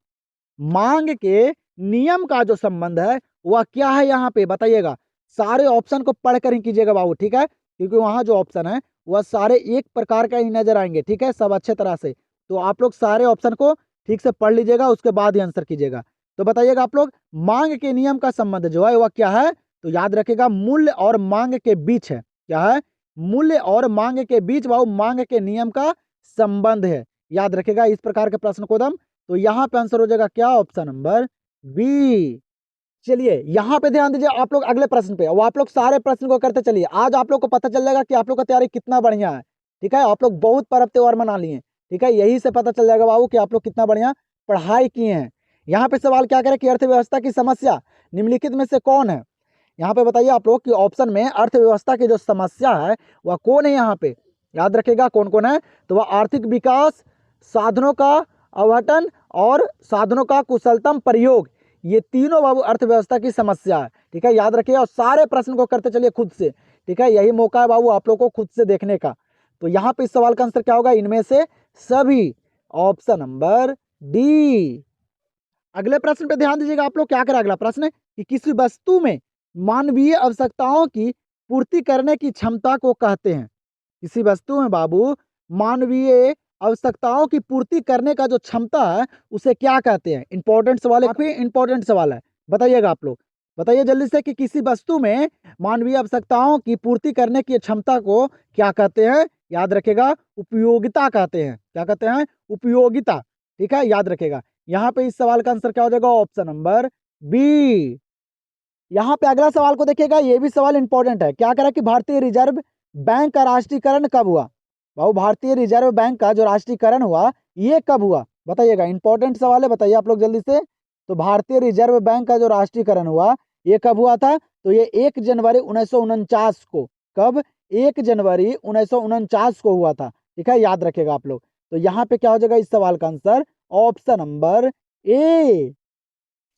A: मांग के नियम का जो संबंध है वह क्या है यहाँ पे, बताइएगा। सारे ऑप्शन को पढ़कर ही कीजिएगा बाबू, ठीक है, क्योंकि वहाँ जो ऑप्शन है वह सारे एक प्रकार का ही नजर आएंगे, ठीक है, सब अच्छे तरह से। तो आप लोग सारे ऑप्शन को ठीक से पढ़ लीजिएगा, उसके बाद ही आंसर कीजिएगा। तो बताइएगा आप लोग, मांग के नियम का संबंध जो है वह क्या है। तो याद रखेगा मूल्य और मांग के बीच है। क्या है, मूल्य और मांग के बीच बाबू मांग के नियम का संबंध है। याद रखेगा इस प्रकार के प्रश्न को दम। तो यहाँ पे आंसर हो जाएगा क्या, ऑप्शन नंबर बी। चलिए यहाँ पे ध्यान दीजिए आप लोग अगले प्रश्न पे। और आप लोग सारे प्रश्न को करते चलिए। आज आप लोग को पता चल जाएगा कि आप लोग का तैयारी कितना बढ़िया है, ठीक है। आप लोग बहुत पर्व त्योहार मना लिए, ठीक है, यही से पता चल जाएगा बाबू कि आप लोग कितना बढ़िया पढ़ाई किए हैं। यहाँ पे सवाल क्या करें कि अर्थव्यवस्था की समस्या निम्नलिखित में से कौन है। यहाँ पे बताइए आप लोग कि ऑप्शन में अर्थव्यवस्था की जो समस्या है वह कौन है। यहाँ पे याद रखेगा कौन कौन है, तो वह आर्थिक विकास, साधनों का आवंटन और साधनों का कुशलतम प्रयोग। ये तीनों बाबू अर्थव्यवस्था की समस्या है, ठीक है, याद रखिए। और सारे प्रश्न को करते चलिए खुद से, ठीक है, यही मौका है बाबू आप लोग को खुद से देखने का। तो यहाँ पे इस सवाल का आंसर क्या होगा, इनमें से सभी, ऑप्शन नंबर डी। अगले प्रश्न पे ध्यान दीजिएगा आप लोग। क्या करें अगला प्रश्न कि किसी वस्तु में मानवीय आवश्यकताओं की पूर्ति करने की क्षमता को कहते हैं। किसी वस्तु में बाबू मानवीय आवश्यकताओं की पूर्ति करने का जो क्षमता है उसे क्या कहते हैं। इंपॉर्टेंट सवाल है, काफी इंपॉर्टेंट सवाल है। बताइएगा आप लोग, बताइए जल्दी से कि किसी वस्तु में मानवीय आवश्यकताओं की पूर्ति करने की क्षमता को क्या कहते हैं। याद रखेगा उपयोगिता कहते हैं। क्या कहते हैं, उपयोगिता, ठीक है, याद रखेगा। यहाँ पे इस सवाल का आंसर क्या हो जाएगा, ऑप्शन नंबर बी। यहाँ पे अगला सवाल को देखिएगा, ये भी सवाल इंपॉर्टेंट है। क्या करा कि भारतीय रिजर्व बैंक का राष्ट्रीयकरण कब हुआ। भाई भारतीय रिजर्व बैंक का जो राष्ट्रीयकरण हुआ ये कब हुआ, बताइएगा। इंपॉर्टेंट सवाल है, बताइए आप लोग जल्दी से। तो भारतीय रिजर्व बैंक का जो राष्ट्रीयकरण हुआ ये कब हुआ था, तो ये 1 जनवरी 1949 को। कब, 1 जनवरी 1949 को हुआ था, ठीक है, याद रखेगा आप लोग। तो यहाँ पे क्या हो जाएगा इस सवाल का आंसर, ऑप्शन नंबर ए।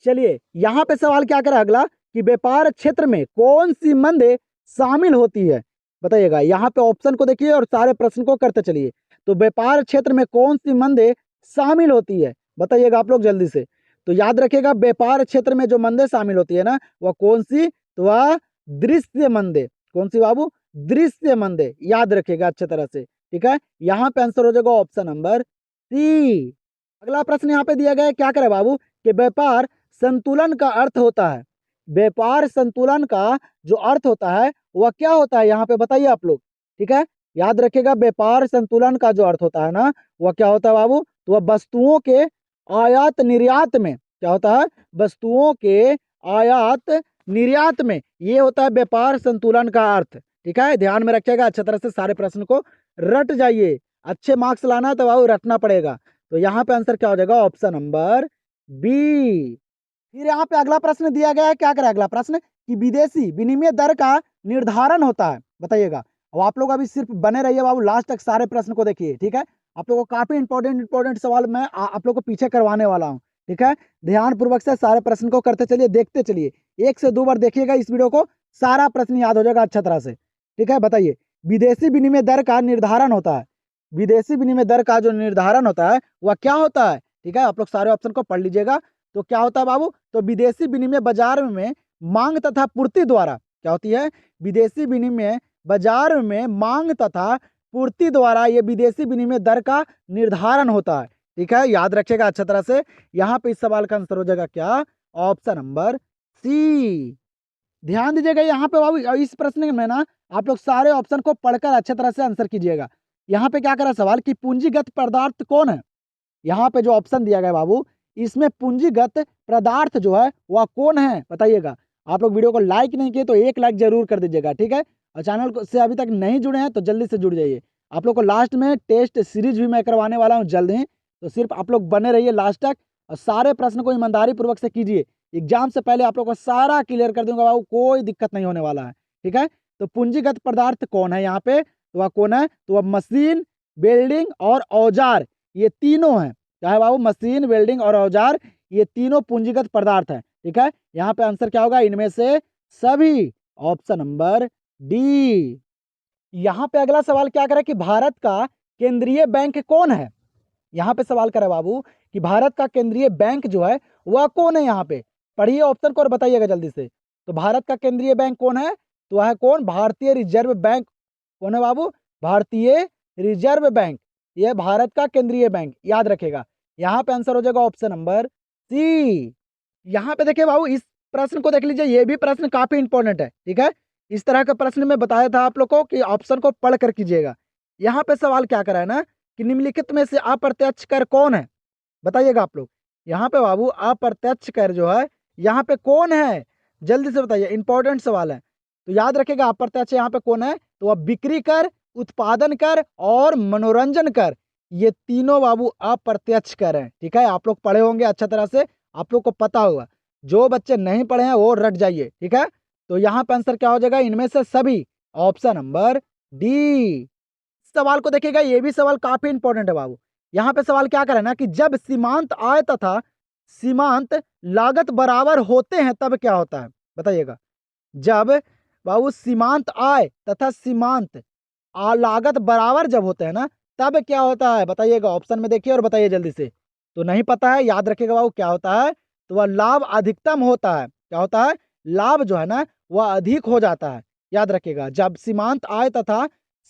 A: चलिए यहाँ पे सवाल क्या करा अगला कि व्यापार क्षेत्र में कौन सी मंदे शामिल होती है। बताइएगा। यहाँ पे ऑप्शन को देखिए और सारे प्रश्न को करते चलिए। तो व्यापार क्षेत्र में कौन सी मंदे शामिल होती है, बताइएगा आप लोग जल्दी से। तो याद रखिएगा, व्यापार क्षेत्र में जो मंदे शामिल होती है ना, वह कौन सी? तो वह दृश्य मंदे। कौन सी बाबू? दृश्य मंदे। याद रखिएगा अच्छे तरह से, ठीक है। यहाँ पे आंसर हो जाएगा ऑप्शन नंबर सी। अगला प्रश्न यहाँ पे दिया गया है, क्या करे बाबू कि व्यापार संतुलन का अर्थ होता है। व्यापार संतुलन का जो अर्थ होता है वह क्या होता है, यहाँ पे बताइए आप लोग, ठीक है। याद रखिएगा, व्यापार संतुलन का जो अर्थ होता है ना, वह क्या होता है बाबू? तो वह वस्तुओं के आयात निर्यात में, क्या होता है? वस्तुओं के आयात निर्यात में, ये होता है व्यापार संतुलन का अर्थ, ठीक है। ध्यान में रखिएगा, अच्छे तरह से सारे प्रश्न को रट जाइए। अच्छे मार्क्स लाना है तो बाबू रटना पड़ेगा। तो यहाँ पे आंसर क्या हो जाएगा? Option number B. फिर यहाँ पे अगला प्रश्न दिया गया है, क्या करें अगला प्रश्न कि विदेशी विनिमय दर का निर्धारण होता है, बताइएगा। अब आप लोग अभी सिर्फ बने रहिए बाबू, लास्ट तक सारे प्रश्न को देखिए, ठीक है। आप लोगों को काफी इंपॉर्टेंट सवाल मैं आप लोग को पीछे करवाने वाला हूँ, ठीक है। ध्यान पूर्वक से सारे प्रश्न को करते चलिए, देखते चलिए। 1 से 2 बार देखिएगा इस वीडियो को, सारा प्रश्न याद हो जाएगा अच्छा तरह से, ठीक है। बताइए, विदेशी विनिमय दर का निर्धारण होता है। विदेशी विनिमय दर का जो निर्धारण होता है वह क्या होता है, ठीक है। आप लोग सारे ऑप्शन को पढ़ लीजिएगा। तो क्या होता है बाबू? तो विदेशी विनिमय बाजार में मांग तथा पूर्ति द्वारा, क्या होती है? विदेशी विनिमय बाजार में मांग तथा पूर्ति द्वारा ये विदेशी विनिमय दर का निर्धारण होता है, ठीक है। याद रखिएगा अच्छी तरह से। यहाँ पे इस सवाल का आंसर हो जाएगा क्या? Option number C. ध्यान दीजिएगा यहाँ पे बाबू, इस प्रश्न में ना आप लोग सारे ऑप्शन को पढ़कर अच्छे तरह से आंसर कीजिएगा। यहाँ पे क्या करा सवाल कि पूंजीगत पदार्थ कौन है। यहाँ पे जो ऑप्शन दिया गया बाबू, इसमें पूंजीगत पदार्थ जो है वह कौन है, बताइएगा। आप लोग वीडियो को लाइक नहीं किए तो 1 लाइक जरूर कर दीजिएगा, ठीक है। और चैनल को से अभी तक नहीं जुड़े हैं तो जल्दी से जुड़ जाइए। आप लोग को लास्ट में टेस्ट सीरीज भी मैं करवाने वाला हूँ जल्द ही, तो सिर्फ आप लोग बने रहिए लास्ट तक और सारे प्रश्न को ईमानदारी पूर्वक से कीजिए। एग्जाम से पहले आप लोग को सारा क्लियर कर दूंगा बाबू, कोई दिक्कत नहीं होने वाला है, ठीक है। तो पूंजीगत पदार्थ कौन है यहाँ पे? तो वह कौन है? तो वह मशीन, बिल्डिंग और औजार, ये तीनों हैं। चाहे बाबू मशीन, वेल्डिंग और औजार, ये तीनों पूंजीगत पदार्थ है, ठीक है। यहाँ पे आंसर क्या होगा? इनमें से सभी। Option number D. यहाँ पे अगला सवाल क्या करे कि भारत का केंद्रीय बैंक कौन है। यहाँ पे सवाल करे बाबू कि भारत का केंद्रीय बैंक जो है वह कौन है। यहाँ पे पढ़िए ऑप्शन को और बताइएगा जल्दी से। तो भारत का केंद्रीय बैंक कौन है? तो वह है कौन? भारतीय रिजर्व बैंक। कौन है बाबू? भारतीय रिजर्व बैंक, यह भारत का केंद्रीय बैंक, याद रखेगा। यहाँ पे आंसर हो जाएगा ऑप्शन नंबर सी। यहाँ पे देखिए बाबू, इस प्रश्न को देख लीजिए, ये भी प्रश्न काफी इंपॉर्टेंट है, ठीक है। इस तरह का प्रश्न मैं बताया था आप लोग को कि ऑप्शन को पढ़ कर कीजिएगा। यहाँ पे सवाल क्या करा है ना कि निम्नलिखित में से अप्रत्यक्ष कर कौन है, बताइएगा आप लोग। यहाँ पे बाबू अप्रत्यक्ष कर जो है यहाँ पे कौन है, जल्दी से बताइए, इंपॉर्टेंट सवाल है। तो याद रखेगा अप्रत्यक्ष यहाँ पे कौन है? तो वह बिक्री कर, उत्पादन कर और मनोरंजन कर, ये तीनों बाबू अप्रत्यक्ष कर हैं, ठीक है। आप लोग पढ़े होंगे अच्छा तरह से, आप लोग को पता होगा। जो बच्चे नहीं पढ़े हैं वो रट जाइए, ठीक है। तो यहाँ पे आंसर क्या हो जाएगा? इनमें से सभी। Option number D. सवाल को देखिएगा, ये भी सवाल काफी इंपॉर्टेंट है बाबू। यहाँ पे सवाल क्या करे ना कि जब सीमांत आय तथा सीमांत लागत बराबर होते हैं तब क्या होता है, बताइएगा। जब बाबू सीमांत आय तथा सीमांत लागत बराबर जब होते हैं ना तब क्या होता है, बताइएगा। ऑप्शन में देखिए और बताइए जल्दी से। तो नहीं पता है, याद रखिएगा बाबू क्या होता है? तो वह लाभ अधिकतम होता है। क्या होता है? लाभ जो है ना वह अधिक हो जाता है, याद रखिएगा। जब सीमांत आय तथा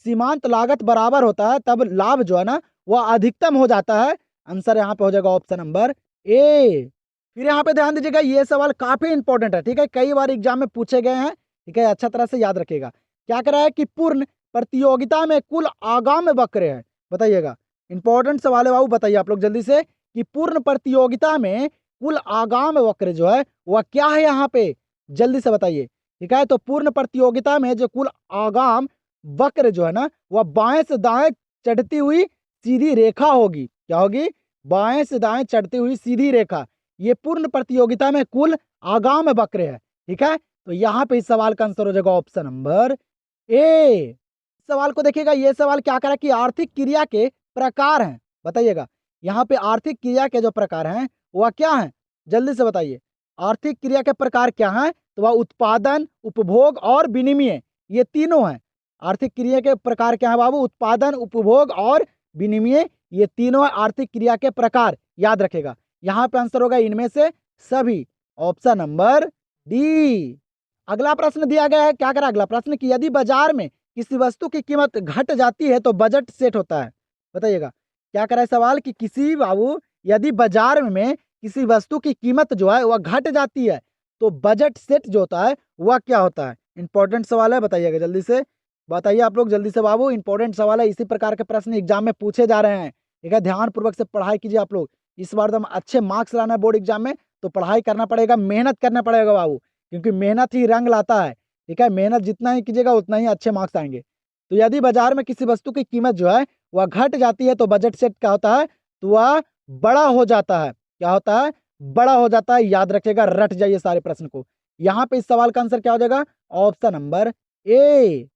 A: सीमांत लागत बराबर होता है तब लाभ जो है ना वह अधिकतम हो जाता है। आंसर यहाँ पे हो जाएगा ऑप्शन नंबर ए। फिर यहाँ पे ध्यान दीजिएगा, ये सवाल काफी इंपॉर्टेंट है, ठीक है। कई बार एग्जाम में पूछे गए हैं, ठीक है। अच्छा तरह से याद रखिएगा। क्या करा है कि पूर्ण प्रतियोगिता में कुल आगाम वक्र है, बताइएगा। इंपॉर्टेंट सवाल है बाबू, बताइए आप लोग जल्दी से कि पूर्ण प्रतियोगिता में कुल आगाम वक्र जो है वह क्या है, यहाँ पे जल्दी से बताइए, ठीक है। तो पूर्ण प्रतियोगिता में जो कुल आगाम वक्र जो है ना वह बाएं से दाएं चढ़ती हुई सीधी रेखा होगी। क्या होगी? बाएं से दाएं चढ़ती हुई सीधी रेखा, ये पूर्ण प्रतियोगिता में कुल आगाम वक्र है, ठीक है। तो यहाँ पे इस सवाल का आंसर हो जाएगा ऑप्शन नंबर ए। सवाल को देखिएगा, ये सवाल क्या करा कि आर्थिक क्रिया के प्रकार हैं, बताइएगा। यहाँ पे आर्थिक क्रिया के जो प्रकार हैं वह क्या हैं, जल्दी से बताइए। आर्थिक क्रिया के प्रकार क्या हैं? तो वह उत्पादन, उपभोग और विनिमय, ये तीनों हैं। आर्थिक क्रिया के प्रकार क्या है बाबू? उत्पादन, उपभोग और विनिमय, ये तीनों आर्थिक क्रिया के प्रकार, याद रखेगा। यहाँ पे आंसर होगा इनमें से सभी, ऑप्शन नंबर डी। अगला प्रश्न दिया गया है, क्या करा अगला प्रश्न कि यदि बाजार में किसी वस्तु की कीमत घट जाती है तो बजट सेट होता है। बताइएगा क्या करा है सवाल कि किसी बाबू यदि बाजार में किसी वस्तु की कीमत जो है वह घट जाती है तो बजट सेट जो होता है वह क्या होता है? इंपॉर्टेंट सवाल है, बताइएगा जल्दी से, बताइए आप लोग जल्दी से बाबू, इंपॉर्टेंट सवाल है, इसी प्रकार के प्रश्न एग्जाम में पूछे जा रहे हैं। ठीक है, ध्यान पूर्वक से पढ़ाई कीजिए आप लोग। इस बार एकदम अच्छे मार्क्स लाना है बोर्ड एग्जाम में, तो पढ़ाई करना पड़ेगा, मेहनत करना पड़ेगा बाबू, क्योंकि मेहनत ही रंग लाता है। ठीक है, मेहनत जितना ही कीजिएगा उतना ही अच्छे मार्क्स आएंगे। तो यदि बाजार में किसी वस्तु की कीमत जो है वह घट जाती है तो बजट सेट क्या होता है? तो वह बड़ा हो जाता है। क्या होता है? बड़ा हो जाता है। याद रखिएगा, रट जाइए सारे प्रश्न को। यहाँ पे इस सवाल का आंसर क्या हो जाएगा? ऑप्शन नंबर ए।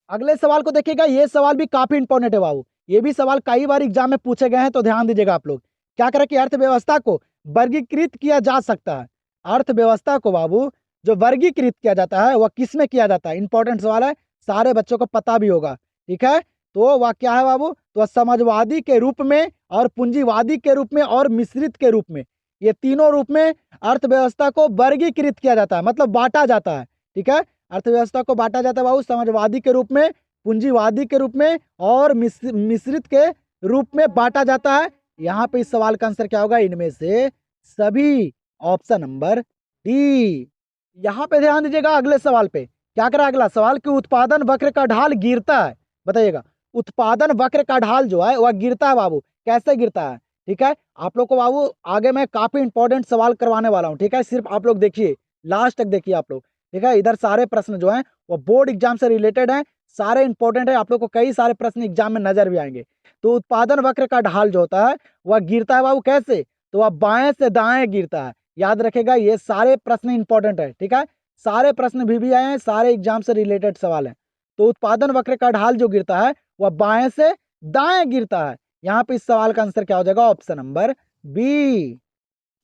A: अगले सवाल को देखिएगा, ये सवाल भी काफी इंपॉर्टेंट है बाबू, ये भी सवाल कई बार एग्जाम में पूछे गए हैं, तो ध्यान दीजिएगा आप लोग। क्या करें कि अर्थव्यवस्था को वर्गीकृत किया जा सकता है। अर्थव्यवस्था को बाबू जो वर्गीकृत किया जाता है वह किस में किया जाता है? इंपॉर्टेंट सवाल है, सारे बच्चों को पता भी होगा। ठीक है, तो वह क्या है बाबू? तो समाजवादी के रूप में और पूंजीवादी के रूप में और मिश्रित के रूप में, ये तीनों रूप में अर्थव्यवस्था को वर्गीकृत किया जाता है, मतलब बांटा जाता है। ठीक है, अर्थव्यवस्था को बांटा जाता है बाबू समाजवादी के रूप में, पूंजीवादी के रूप में और मिश्रित के रूप में बांटा जाता है। यहाँ पे इस सवाल का आंसर क्या होगा? इनमें से सभी, ऑप्शन नंबर डी। यहाँ पे ध्यान दीजिएगा अगले सवाल पे, क्या करा अगला सवाल कि उत्पादन वक्र का ढाल गिरता है। बताइएगा, उत्पादन वक्र का ढाल जो है वह गिरता है बाबू, कैसे गिरता है? ठीक है, आप लोग को बाबू आगे मैं काफी इंपॉर्टेंट सवाल करवाने वाला हूँ। ठीक है, सिर्फ आप लोग देखिए, लास्ट तक देखिए आप लोग। ठीक है, इधर सारे प्रश्न जो हैं वो बोर्ड एग्जाम से रिलेटेड हैं, सारे इंपॉर्टेंट है, आप लोग को कई सारे प्रश्न एग्जाम में नजर भी आएंगे। तो उत्पादन वक्र का ढाल जो होता है वह गिरता है बाबू, कैसे? तो वह बाएं से दाएं गिरता है। याद रखेगा, ये सारे प्रश्न इंपॉर्टेंट है। ठीक है, सारे प्रश्न भी आए हैं, सारे एग्जाम से रिलेटेड सवाल है। तो उत्पादन वक्र का ढाल जो गिरता है वह बाएं से दाएं गिरता है। यहाँ पे इस सवाल का आंसर क्या हो जाएगा? Option number B.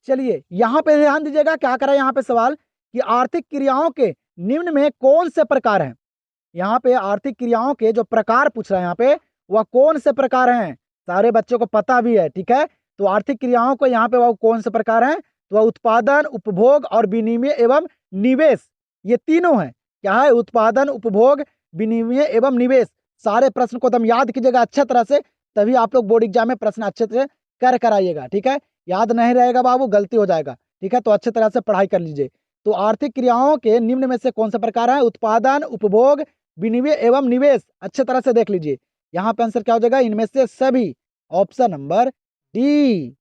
A: चलिए यहाँ पे ध्यान दीजिएगा, क्या करा यहाँ पे सवाल कि आर्थिक क्रियाओं के निम्न में कौन से प्रकार हैं। यहाँ पे आर्थिक क्रियाओं के जो प्रकार पूछ रहा है यहाँ पे, वह कौन से प्रकार हैं? सारे बच्चों को पता भी है। ठीक है, तो आर्थिक क्रियाओं को यहाँ पे वह कौन से प्रकार हैं? तो वह उत्पादन, उपभोग और विनिमय एवं निवेश, ये तीनों हैं। क्या है? उत्पादन, उपभोग, विनिमय एवं निवेश। सारे प्रश्न को एकदम याद कीजिएगा अच्छे तरह से, तभी आप लोग बोर्ड एग्जाम में प्रश्न अच्छे से कर कराइएगा। ठीक है, याद नहीं रहेगा बाबू गलती हो जाएगा। ठीक है, तो अच्छे तरह से पढ़ाई कर लीजिए। तो आर्थिक क्रियाओं के निम्न में से कौन से प्रकार है? उत्पादन, उपभोग, विनिमय एवं निवेश। अच्छे तरह से देख लीजिए, यहाँ पे आंसर क्या हो जाएगा? इनमें से सभी, ऑप्शन नंबर डी।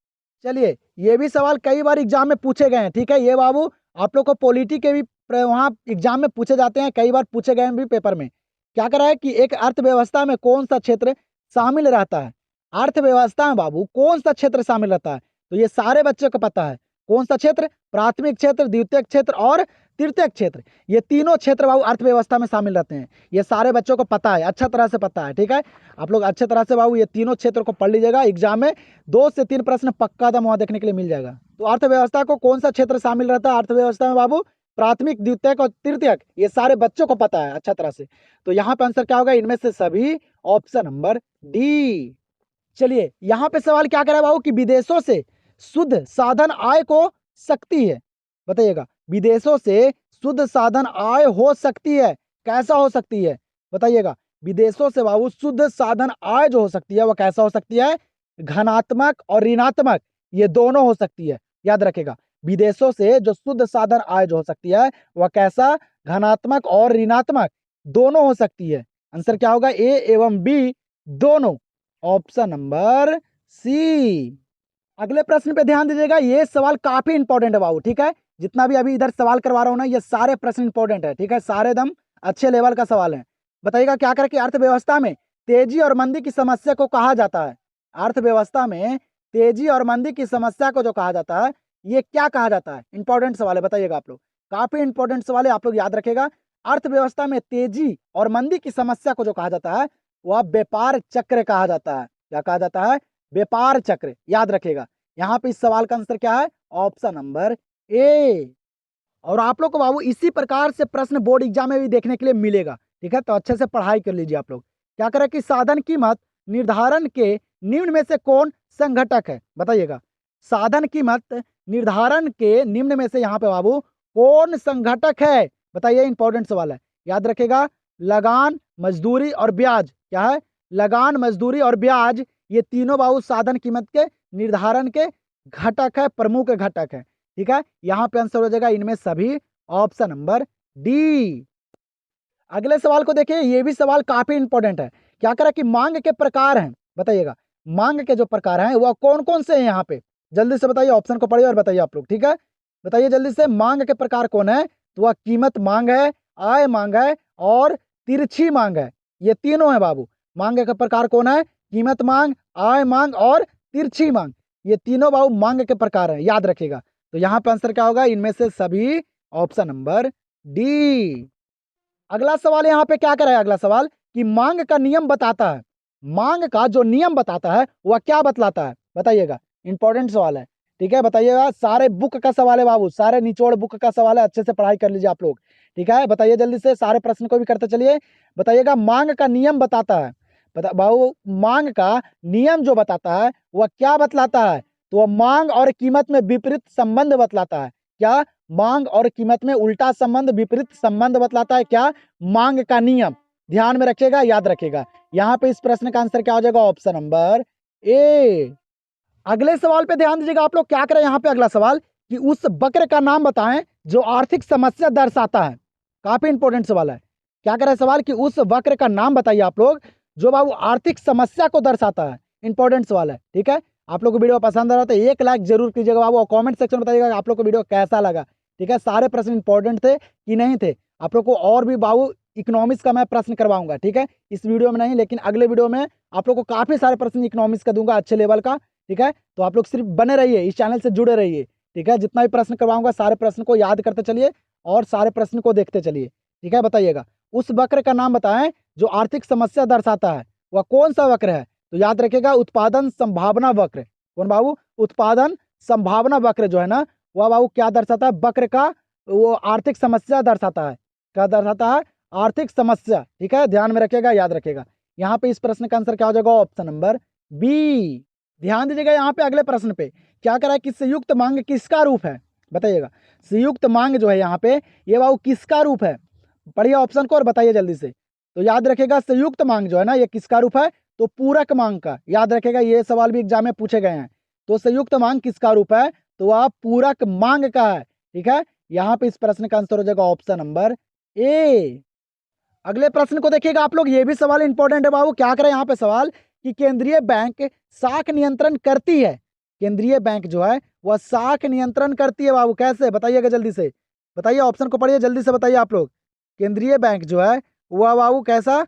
A: चलिए, ये भी सवाल कई बार एग्जाम में पूछे गए हैं। ठीक है, ये बाबू आप लोग को पॉलिटी के भी वहाँ एग्जाम में पूछे जाते हैं, कई बार पूछे गए हैं भी पेपर में। क्या करा है कि एक अर्थव्यवस्था में कौन सा क्षेत्र शामिल रहता है? अर्थव्यवस्था में बाबू कौन सा क्षेत्र शामिल रहता है? तो ये सारे बच्चों को पता है, कौन सा क्षेत्र? प्राथमिक क्षेत्र, द्वितीयक क्षेत्र और तृतीयक क्षेत्र, ये तीनों क्षेत्र बाबू अर्थव्यवस्था में शामिल रहते हैं। ये सारे बच्चों को पता है, अच्छा तरह से पता है। ठीक है, आप लोग अच्छे तरह से बाबू ये तीनों क्षेत्र को पढ़ लीजिएगा, एग्जाम में 2 से 3 प्रश्न पक्का दम वहां देखने के लिए मिल जाएगा। तो अर्थव्यवस्था को कौन सा क्षेत्र शामिल रहता है? अर्थव्यवस्था में बाबू प्राथमिक, द्वितीयक और तृतीयक, ये सारे बच्चों को पता है अच्छा तरह से। तो यहाँ पे आंसर क्या होगा? इनमें से सभी, ऑप्शन नंबर डी। चलिए यहाँ पे सवाल क्या करे बाबू कि विदेशों से शुद्ध साधन आय को सकती है। बताइएगा, विदेशों से शुद्ध साधन आय हो सकती है, कैसा हो सकती है? बताइएगा, विदेशों से बाबू शुद्ध साधन आय जो हो सकती है वह कैसा हो सकती है? धनात्मक और ऋणात्मक, ये दोनों हो सकती है। याद रखेगा, विदेशों से जो शुद्ध साधन आय जो हो सकती है वह कैसा? धनात्मक और ऋणात्मक दोनों हो सकती है। आंसर क्या होगा? ए एवं बी दोनों, ऑप्शन नंबर सी। अगले प्रश्न पे ध्यान दीजिएगा, ये सवाल काफी इंपॉर्टेंट है बाबू। ठीक है, जितना भी अभी इधर सवाल करवा रहा हूं ना, ये सारे प्रश्न इंपॉर्टेंट है। ठीक है, सारे एकदम अच्छे लेवल का सवाल है। बताइएगा, क्या करके अर्थव्यवस्था में तेजी और मंदी की समस्या को कहा जाता है? अर्थव्यवस्था में तेजी और मंदी की समस्या को जो कहा जाता है, ये क्या कहा जाता है? इंपॉर्टेंट सवाल है, बताइएगा आप लोग, काफी इंपॉर्टेंट सवाल है, आप लोग याद रखेगा। अर्थव्यवस्था में तेजी और मंदी की समस्या को जो कहा जाता है वह व्यापार चक्र कहा जाता है। क्या कहा जाता है? व्यापार चक्र। याद रखेगा, यहाँ पे इस सवाल का आंसर क्या है? ऑप्शन नंबर ए। और आप लोग को बाबू इसी प्रकार से प्रश्न बोर्ड एग्जाम में भी देखने के लिए मिलेगा। ठीक है, तो अच्छे से पढ़ाई कर लीजिए आप लोग। क्या करें कि साधन कीमत निर्धारण के निम्न में से कौन संघटक है, बताइएगा। साधन कीमत निर्धारण के निम्न में से यहाँ पे बाबू कौन संघटक है, बताइए, इंपॉर्टेंट सवाल है, याद रखेगा। लगान, मजदूरी और ब्याज, क्या है, लगान, मजदूरी और ब्याज, ये तीनों बाबू साधन कीमत के निर्धारण के घटक है, प्रमुख घटक है। ठीक है, यहाँ पे आंसर हो जाएगा इनमें सभी, ऑप्शन नंबर डी। अगले सवाल को देखिए, ये भी सवाल काफी इंपॉर्टेंट है। क्या करा कि मांग के प्रकार हैं, बताइएगा। मांग के जो प्रकार हैं वह कौन कौन से हैं यहाँ पे, जल्दी से बताइए, ऑप्शन को पढ़िए और बताइए आप लोग। ठीक है, बताइए जल्दी से, मांग के प्रकार कौन है, तो वह कीमत मांग है, आय मांग है और तिरछी मांग है। ये तीनों है बाबू। मांग के प्रकार कौन है, कीमत मांग, आय मांग और तिरछी मांग, ये तीनों बाबू मांग के प्रकार हैं, याद रखिएगा। तो यहाँ पे आंसर क्या होगा, इनमें से सभी, ऑप्शन नंबर डी। अगला सवाल यहाँ पे क्या कराया, अगला सवाल कि मांग का नियम बताता है, मांग का जो नियम बताता है वह क्या बतलाता है, बताइएगा। इंपॉर्टेंट सवाल है, ठीक है, बताइएगा। सारे बुक का सवाल है बाबू, सारे निचोड़ बुक का सवाल है, अच्छे से पढ़ाई कर लीजिए आप लोग। ठीक है, बताइए जल्दी से, सारे प्रश्न को भी करते चलिए। बताइएगा, मांग का नियम बताता है, बता बाबू, मांग का नियम जो बताता है वह क्या बतलाता है, तो वह मांग और कीमत में विपरीत संबंध बतलाता है। क्या, मांग और कीमत में उल्टा संबंध, विपरीत संबंध बतलाता है क्या, मांग का नियम। ध्यान में रखिएगा, याद रखिएगा। यहाँ पे इस प्रश्न का आंसर क्या हो जाएगा, ऑप्शन नंबर ए। अगले सवाल पे ध्यान दीजिएगा आप लोग, क्या करें यहाँ पे, अगला सवाल कि उस वक्र का नाम बताएं जो आर्थिक समस्या दर्शाता है। काफी इंपॉर्टेंट सवाल है। क्या करें सवाल कि उस वक्र का नाम बताइए आप लोग जो बाबू आर्थिक समस्या को दर्शाता है। इंपॉर्टेंट सवाल है, ठीक है। आप लोग को वीडियो पसंद आ रहा तो एक लाइक जरूर कीजिएगा बाबू, और कमेंट सेक्शन में बताइएगा आप लोग को वीडियो कैसा लगा। ठीक है, सारे प्रश्न इंपॉर्टेंट थे कि नहीं थे। आप लोग को और भी बाबू इकोनॉमिक्स का मैं प्रश्न करवाऊंगा, ठीक है, इस वीडियो में नहीं, लेकिन अगले वीडियो में आप लोग को काफी सारे प्रश्न इकोनॉमिक्स का दूंगा, अच्छे लेवल का। ठीक है, तो आप लोग सिर्फ बने रहिए, इस चैनल से जुड़े रहिए। ठीक है, जितना भी प्रश्न करवाऊंगा सारे प्रश्न को याद करते चलिए और सारे प्रश्न को देखते चलिए। ठीक है, बताइएगा, उस वक्र का नाम बताएं जो आर्थिक समस्या दर्शाता है, वह कौन सा वक्र है, तो याद रखिएगा, उत्पादन संभावना वक्र। कौन बाबू, उत्पादन संभावना वक्र जो है ना, वह बाबू क्या दर्शाता है, वक्र का वो आर्थिक समस्या दर्शाता है। क्या दर्शाता है, आर्थिक समस्या। ठीक है, ध्यान में रखिएगा, याद रखिएगा। यहाँ पे इस प्रश्न का आंसर क्या हो जाएगा, ऑप्शन नंबर बी। ध्यान दीजिएगा यहाँ पे अगले प्रश्न पे, क्या करा है कि संयुक्त मांग किसका रूप है, बताइएगा। संयुक्त मांग जो है यहाँ पे, ये बाबू किसका रूप है, पढ़िए ऑप्शन को और बताइए जल्दी से। तो याद रखेगा, संयुक्त मांग जो है ना, ये किसका रूप है, तो पूरक मांग का। याद रखेगा, ये सवाल भी एग्जाम में पूछे गए हैं। तो संयुक्त मांग किसका रूप है, तो वह पूरक मांग का है। ठीक है, यहाँ पे इस प्रश्न का आंसर हो जाएगा ऑप्शन नंबर ए। अगले प्रश्न को देखिएगा आप लोग, ये भी सवाल इंपॉर्टेंट है बाबू। क्या करें यहाँ पे सवाल कि केंद्रीय बैंक साख नियंत्रण करती है, केंद्रीय बैंक जो है वह साख नियंत्रण करती है बाबू, कैसे, बताइएगा जल्दी से, बताइए, ऑप्शन को पढ़िए जल्दी से, बताइए आप लोग। केंद्रीय बैंक जो है वह बाबू कैसा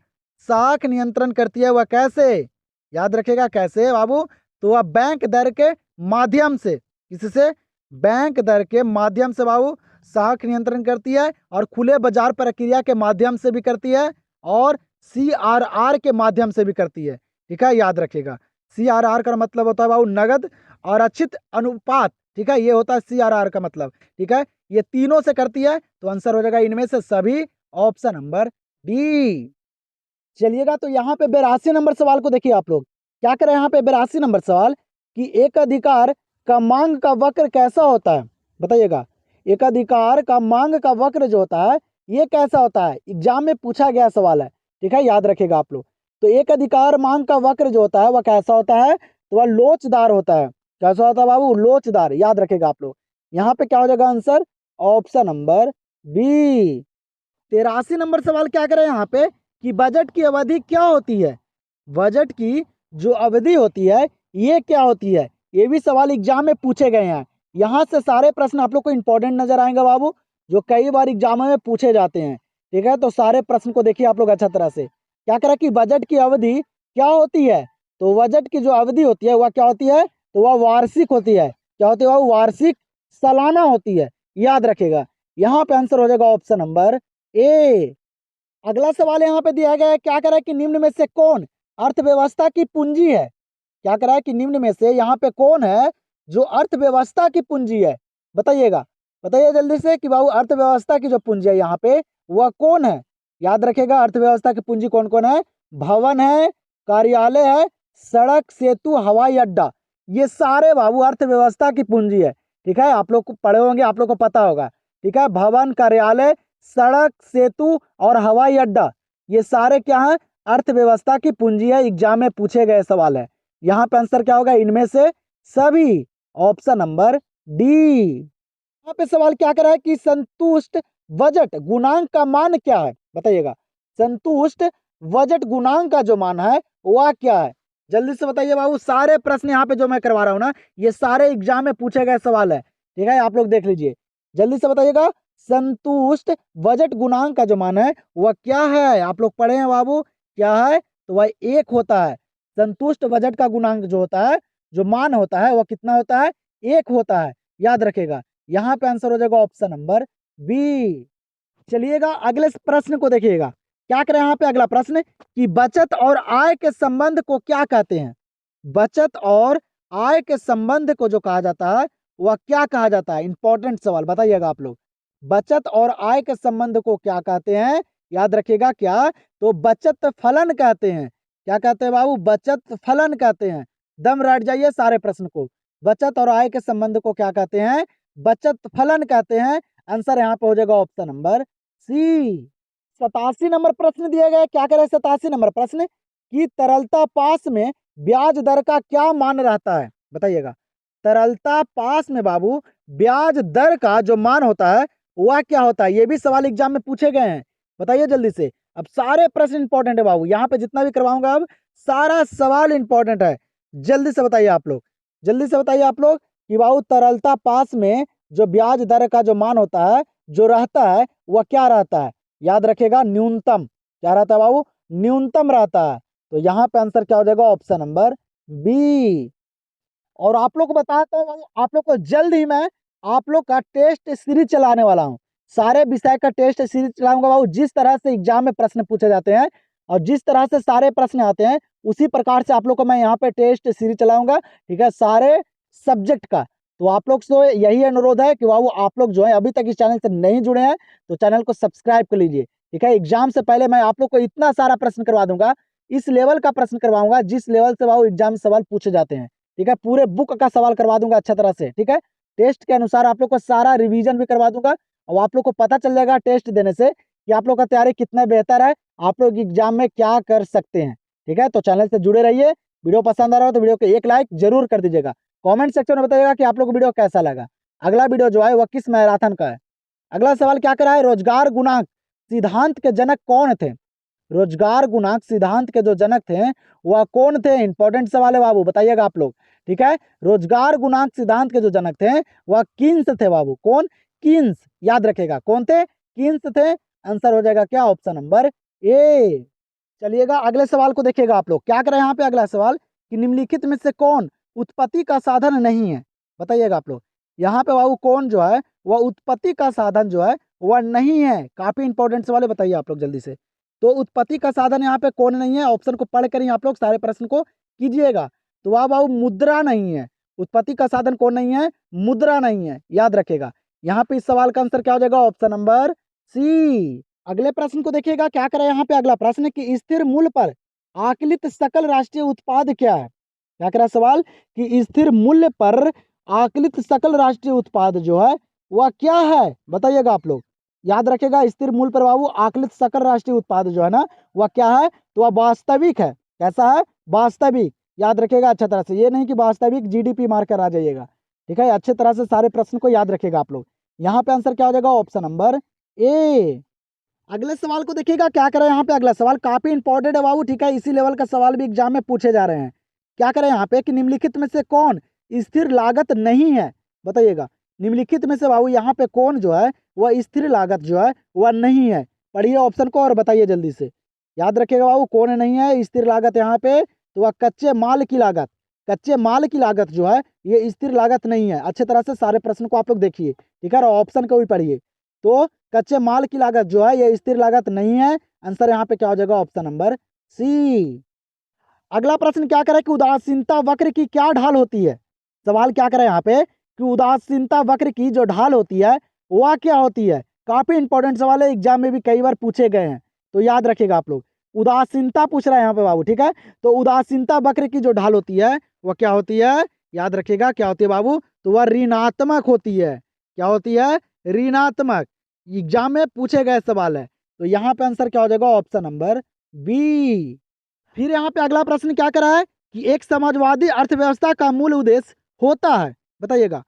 A: साख नियंत्रण करती है, वह कैसे, याद रखिएगा कैसे बाबू, तो वह बैंक दर के माध्यम से, किससे, बैंक दर के माध्यम से बाबू साख नियंत्रण करती है, और खुले बाजार प्रक्रिया के माध्यम से भी करती है, और CRR के माध्यम से भी करती है। ठीक है, याद रखिएगा, CRR का मतलब होता है बाबू नगद और अचित अनुपात। ठीक है, ये होता है CRR का मतलब। ठीक है, ये तीनों से करती है, तो आंसर हो जाएगा इनमें से सभी, ऑप्शन नंबर डी। चलिएगा, तो यहाँ पे 82 नंबर सवाल को देखिए आप लोग। क्या करें यहाँ पे 82 नंबर सवाल कि एक अधिकार का मांग का वक्र कैसा होता है, बताइएगा। एक अधिकार का मांग का वक्र जो होता है ये कैसा होता है, एग्जाम में पूछा गया सवाल है। ठीक है, याद रखिएगा आप लोग। तो एक अधिकार मांग का वक्र जो होता है वह कैसा होता है, तो वह लोचदार होता है। कैसा होता है बाबू, लोचदार, याद रखिएगा आप लोग। यहाँ पे क्या हो जाएगा answer, option number B. 83 number सवाल क्या करें यहाँ पे कि बजट की अवधि क्या होती है, बजट की जो अवधि होती है ये क्या होती है, ये भी सवाल एग्जाम में पूछे गए हैं। यहाँ से सारे प्रश्न आप लोग को इंपॉर्टेंट नजर आएंगे बाबू, जो कई बार एग्जाम में पूछे जाते हैं। ठीक है, तो सारे प्रश्न को देखिए आप लोग अच्छा तरह से। क्या करें कि बजट की अवधि क्या होती है, तो बजट की जो अवधि होती है वह क्या होती है, तो वह वार्षिक होती है। क्या होती है, वह वार्षिक सालाना होती है, याद रखेगा। यहाँ पे आंसर हो जाएगा ऑप्शन नंबर ए। अगला सवाल यहाँ पे दिया गया है, क्या करा है कि निम्न में से कौन अर्थव्यवस्था की पूंजी है। क्या करा है कि निम्न में से यहाँ पे कौन है जो अर्थव्यवस्था की पूंजी है, बताइएगा, बताइए जल्दी से कि बाबू अर्थव्यवस्था की जो पूंजी है यहाँ पे वह कौन है, याद रखेगा, अर्थव्यवस्था की पूंजी कौन कौन है? भवन है, कार्यालय है, सड़क, सेतु, हवाई अड्डा, ये सारे बाबू अर्थव्यवस्था की पूंजी है। ठीक है, आप लोग को पढ़े होंगे, आप लोग को पता होगा। ठीक है, भवन, कार्यालय, सड़क, सेतु और हवाई अड्डा, ये सारे क्या है? अर्थव्यवस्था की पूंजी है। एग्जाम में पूछे गए सवाल है। यहाँ पे आंसर क्या होगा? इनमें से सभी, ऑप्शन नंबर डी। यहाँ पे सवाल क्या कर रहा है कि संतुष्ट बजट गुणांक का मान क्या है? बताइएगा, संतुष्ट बजट गुणांक का जो मान है वह क्या है? जल्दी से बताइए बाबू। सारे प्रश्न यहाँ पे जो मैं करवा रहा हूँ ना, ये सारे एग्जाम में पूछे गए सवाल है। ठीक है, आप लोग देख लीजिए, जल्दी से बताइएगा। संतुष्ट बजट गुणांक का जो मान है वह क्या है? आप लोग पढ़े हैं बाबू, क्या है? तो वह 1 होता है। संतुष्ट बजट का गुणांक जो होता है, जो मान होता है, वह कितना होता है? 1 होता है। याद रखेगा, यहाँ पे आंसर हो जाएगा ऑप्शन नंबर बी। चलिएगा अगले प्रश्न को देखिएगा, क्या करें यहाँ पे अगला प्रश्न कि बचत और आय के संबंध को क्या कहते हैं? बचत और आय के संबंध को जो कहा जाता है वह क्या कहा जाता है? इंपॉर्टेंट सवाल, बताइएगा आप लोग। बचत और आय के संबंध को क्या कहते हैं? याद रखिएगा, क्या? तो बचत फलन कहते हैं। क्या कहते हैं बाबू? बचत फलन कहते हैं। दम रट जाइए सारे प्रश्न को। बचत और आय के संबंध को क्या कहते हैं? बचत फलन कहते हैं। आंसर यहाँ पे हो जाएगा ऑप्शन नंबर सी। 87 नंबर प्रश्न दिया गया है, क्या करें 87 नंबर प्रश्न कि तरलता पास में ब्याज दर का क्या मान रहता है? बताइएगा, तरलता पास में बाबू ब्याज दर का जो मान होता है वह क्या होता है? ये भी सवाल एग्जाम में पूछे गए हैं। बताइए जल्दी से। अब सारे प्रश्न इंपॉर्टेंट है बाबू, यहाँ पे जितना भी करवाऊंगा अब सारा सवाल इंपॉर्टेंट है। जल्दी से बताइए आप लोग, जल्दी से बताइए आप लोग कि बाबू तरलता पास में जो ब्याज दर का जो मान होता है, जो रहता है, वह क्या रहता है? याद रखेगा, न्यूनतम। क्या रहता है बाबू? न्यूनतम रहता है। तो यहाँ पे आंसर क्या हो जाएगा? Option number B. और आप लोग को बताता हूँ, आप लोग को जल्द ही मैं आप लोग का टेस्ट सीरीज चलाने वाला हूँ। सारे विषय का टेस्ट सीरीज चलाऊंगा बाबू। जिस तरह से एग्जाम में प्रश्न पूछे जाते हैं और जिस तरह से सारे प्रश्न आते हैं, उसी प्रकार से आप लोग को मैं यहाँ पे टेस्ट सीरीज चलाऊंगा। ठीक है, सारे सब्जेक्ट का। तो आप लोग से यही अनुरोध है कि बाबू आप लोग जो है अभी तक इस चैनल से नहीं जुड़े हैं तो चैनल को सब्सक्राइब कर लीजिए। ठीक है, एग्जाम से पहले मैं आप लोग को इतना सारा प्रश्न करवा दूंगा, इस लेवल का प्रश्न करवाऊंगा जिस लेवल से बाबू एग्जाम में सवाल पूछे जाते हैं। ठीक है, पूरे बुक का सवाल करवा दूंगा अच्छा तरह से। ठीक है, टेस्ट के अनुसार आप लोग को सारा रिवीजन भी करवा दूंगा और आप लोग को पता चल जाएगा टेस्ट देने से कि आप लोग का तैयारी कितना बेहतर है, आप लोग एग्जाम में क्या कर सकते हैं। ठीक है, तो चैनल से जुड़े रहिए। वीडियो पसंद आ रहा हो तो वीडियो को एक लाइक जरूर कर दीजिएगा। कमेंट सेक्शन में बताइएगा कि आप लोग को वीडियो कैसा लगा। अगला वीडियो जो है वह किस मैराथन का है? अगला सवाल क्या करा है? रोजगार गुणांक सिद्धांत के जनक कौन थे? रोजगार गुणांक सिद्धांत के जो जनक थे वह कौन थे? इंपॉर्टेंट सवाल है बाबू, बताइएगा आप लोग। ठीक है, रोजगार गुणांक सिद्धांत के जो जनक थे वह किन्स थे बाबू। कौन? किन्स। याद रखेगा, कौन थे? किन्स थे। आंसर हो जाएगा क्या? ऑप्शन नंबर ए। चलिएगा अगले सवाल को देखिएगा आप लोग, क्या करें यहाँ पे अगला सवाल कि निम्नलिखित में से कौन उत्पत्ति का साधन नहीं है? बताइएगा आप लोग। यहाँ पे बाबू कौन जो है वह उत्पत्ति का साधन जो है वह नहीं है। काफी इंपॉर्टेंट सवाल है, बताइए आप लोग जल्दी से। तो उत्पत्ति का साधन यहाँ पे कौन नहीं है? ऑप्शन को पढ़ कर ही आप लोग सारे प्रश्न को कीजिएगा। तो वह बाबू मुद्रा नहीं है। उत्पत्ति का साधन कौन नहीं है? मुद्रा नहीं है। याद रखेगा, यहाँ पे इस सवाल का आंसर क्या हो जाएगा? Option number C. अगले प्रश्न को देखिएगा, क्या करें यहाँ पे अगला प्रश्न कि स्थिर मूल्य पर आकलित सकल राष्ट्रीय उत्पाद क्या है? क्या करा सवाल कि स्थिर मूल्य पर आकलित सकल राष्ट्रीय उत्पाद जो है वह क्या है? बताइएगा आप लोग। याद रखेगा, स्थिर मूल्य पर बाबू आकलित सकल राष्ट्रीय उत्पाद जो है ना वह क्या है? तो वह वास्तविक है। कैसा है? वास्तविक। याद रखेगा अच्छे तरह से, ये नहीं कि वास्तविक जीडीपी मारकर आ जाइएगा। ठीक है, अच्छे तरह से सारे प्रश्न को याद रखेगा आप लोग। यहाँ पे आंसर क्या हो जाएगा? ऑप्शन नंबर ए। अगले सवाल को देखिएगा, क्या करें यहाँ पे अगला सवाल काफी इंपॉर्टेंट है बाबू। ठीक है, इसी लेवल का सवाल भी एग्जाम में पूछे जा रहे हैं। क्या करें यहाँ पे कि निम्नलिखित में से कौन स्थिर लागत नहीं है? बताइएगा, निम्नलिखित में से बाबू यहाँ पे कौन जो है वह स्थिर लागत जो है वह नहीं है? पढ़िए ऑप्शन को और बताइए जल्दी से। याद रखिएगा बाबू, कौन नहीं है स्थिर लागत यहाँ पे? तो वह कच्चे माल की लागत। कच्चे माल की लागत जो है ये स्थिर लागत नहीं है। अच्छे तरह से सारे प्रश्न को आप लोग देखिए। ठीक है, और ऑप्शन को भी पढ़िए। तो कच्चे माल की लागत जो है ये स्थिर लागत नहीं है। आंसर यहाँ पे क्या हो जाएगा? Option number C. अगला प्रश्न क्या करे कि उदासीनता वक्र की क्या ढाल होती है? सवाल क्या करे यहाँ पे कि उदासीनता वक्र की जो ढाल होती है वह क्या होती है? काफी इंपॉर्टेंट सवाल है, एग्जाम में भी कई बार पूछे गए हैं। तो याद रखिएगा आप लोग, उदासीनता पूछ रहा है यहाँ पे बाबू, ठीक है। तो उदासीनता वक्र की जो ढाल होती है वह क्या होती है, याद रखिएगा क्या होती है बाबू, तो वह ऋणात्मक होती है। क्या होती है, ऋणात्मक। एग्जाम में पूछे गए सवाल है, तो यहाँ पे आंसर क्या हो जाएगा, ऑप्शन नंबर बी। फिर यहाँ पे अगला प्रश्न क्या करा है कि एक समाजवादी अर्थव्यवस्था का मूल उद्देश्य होता है, बताइएगा।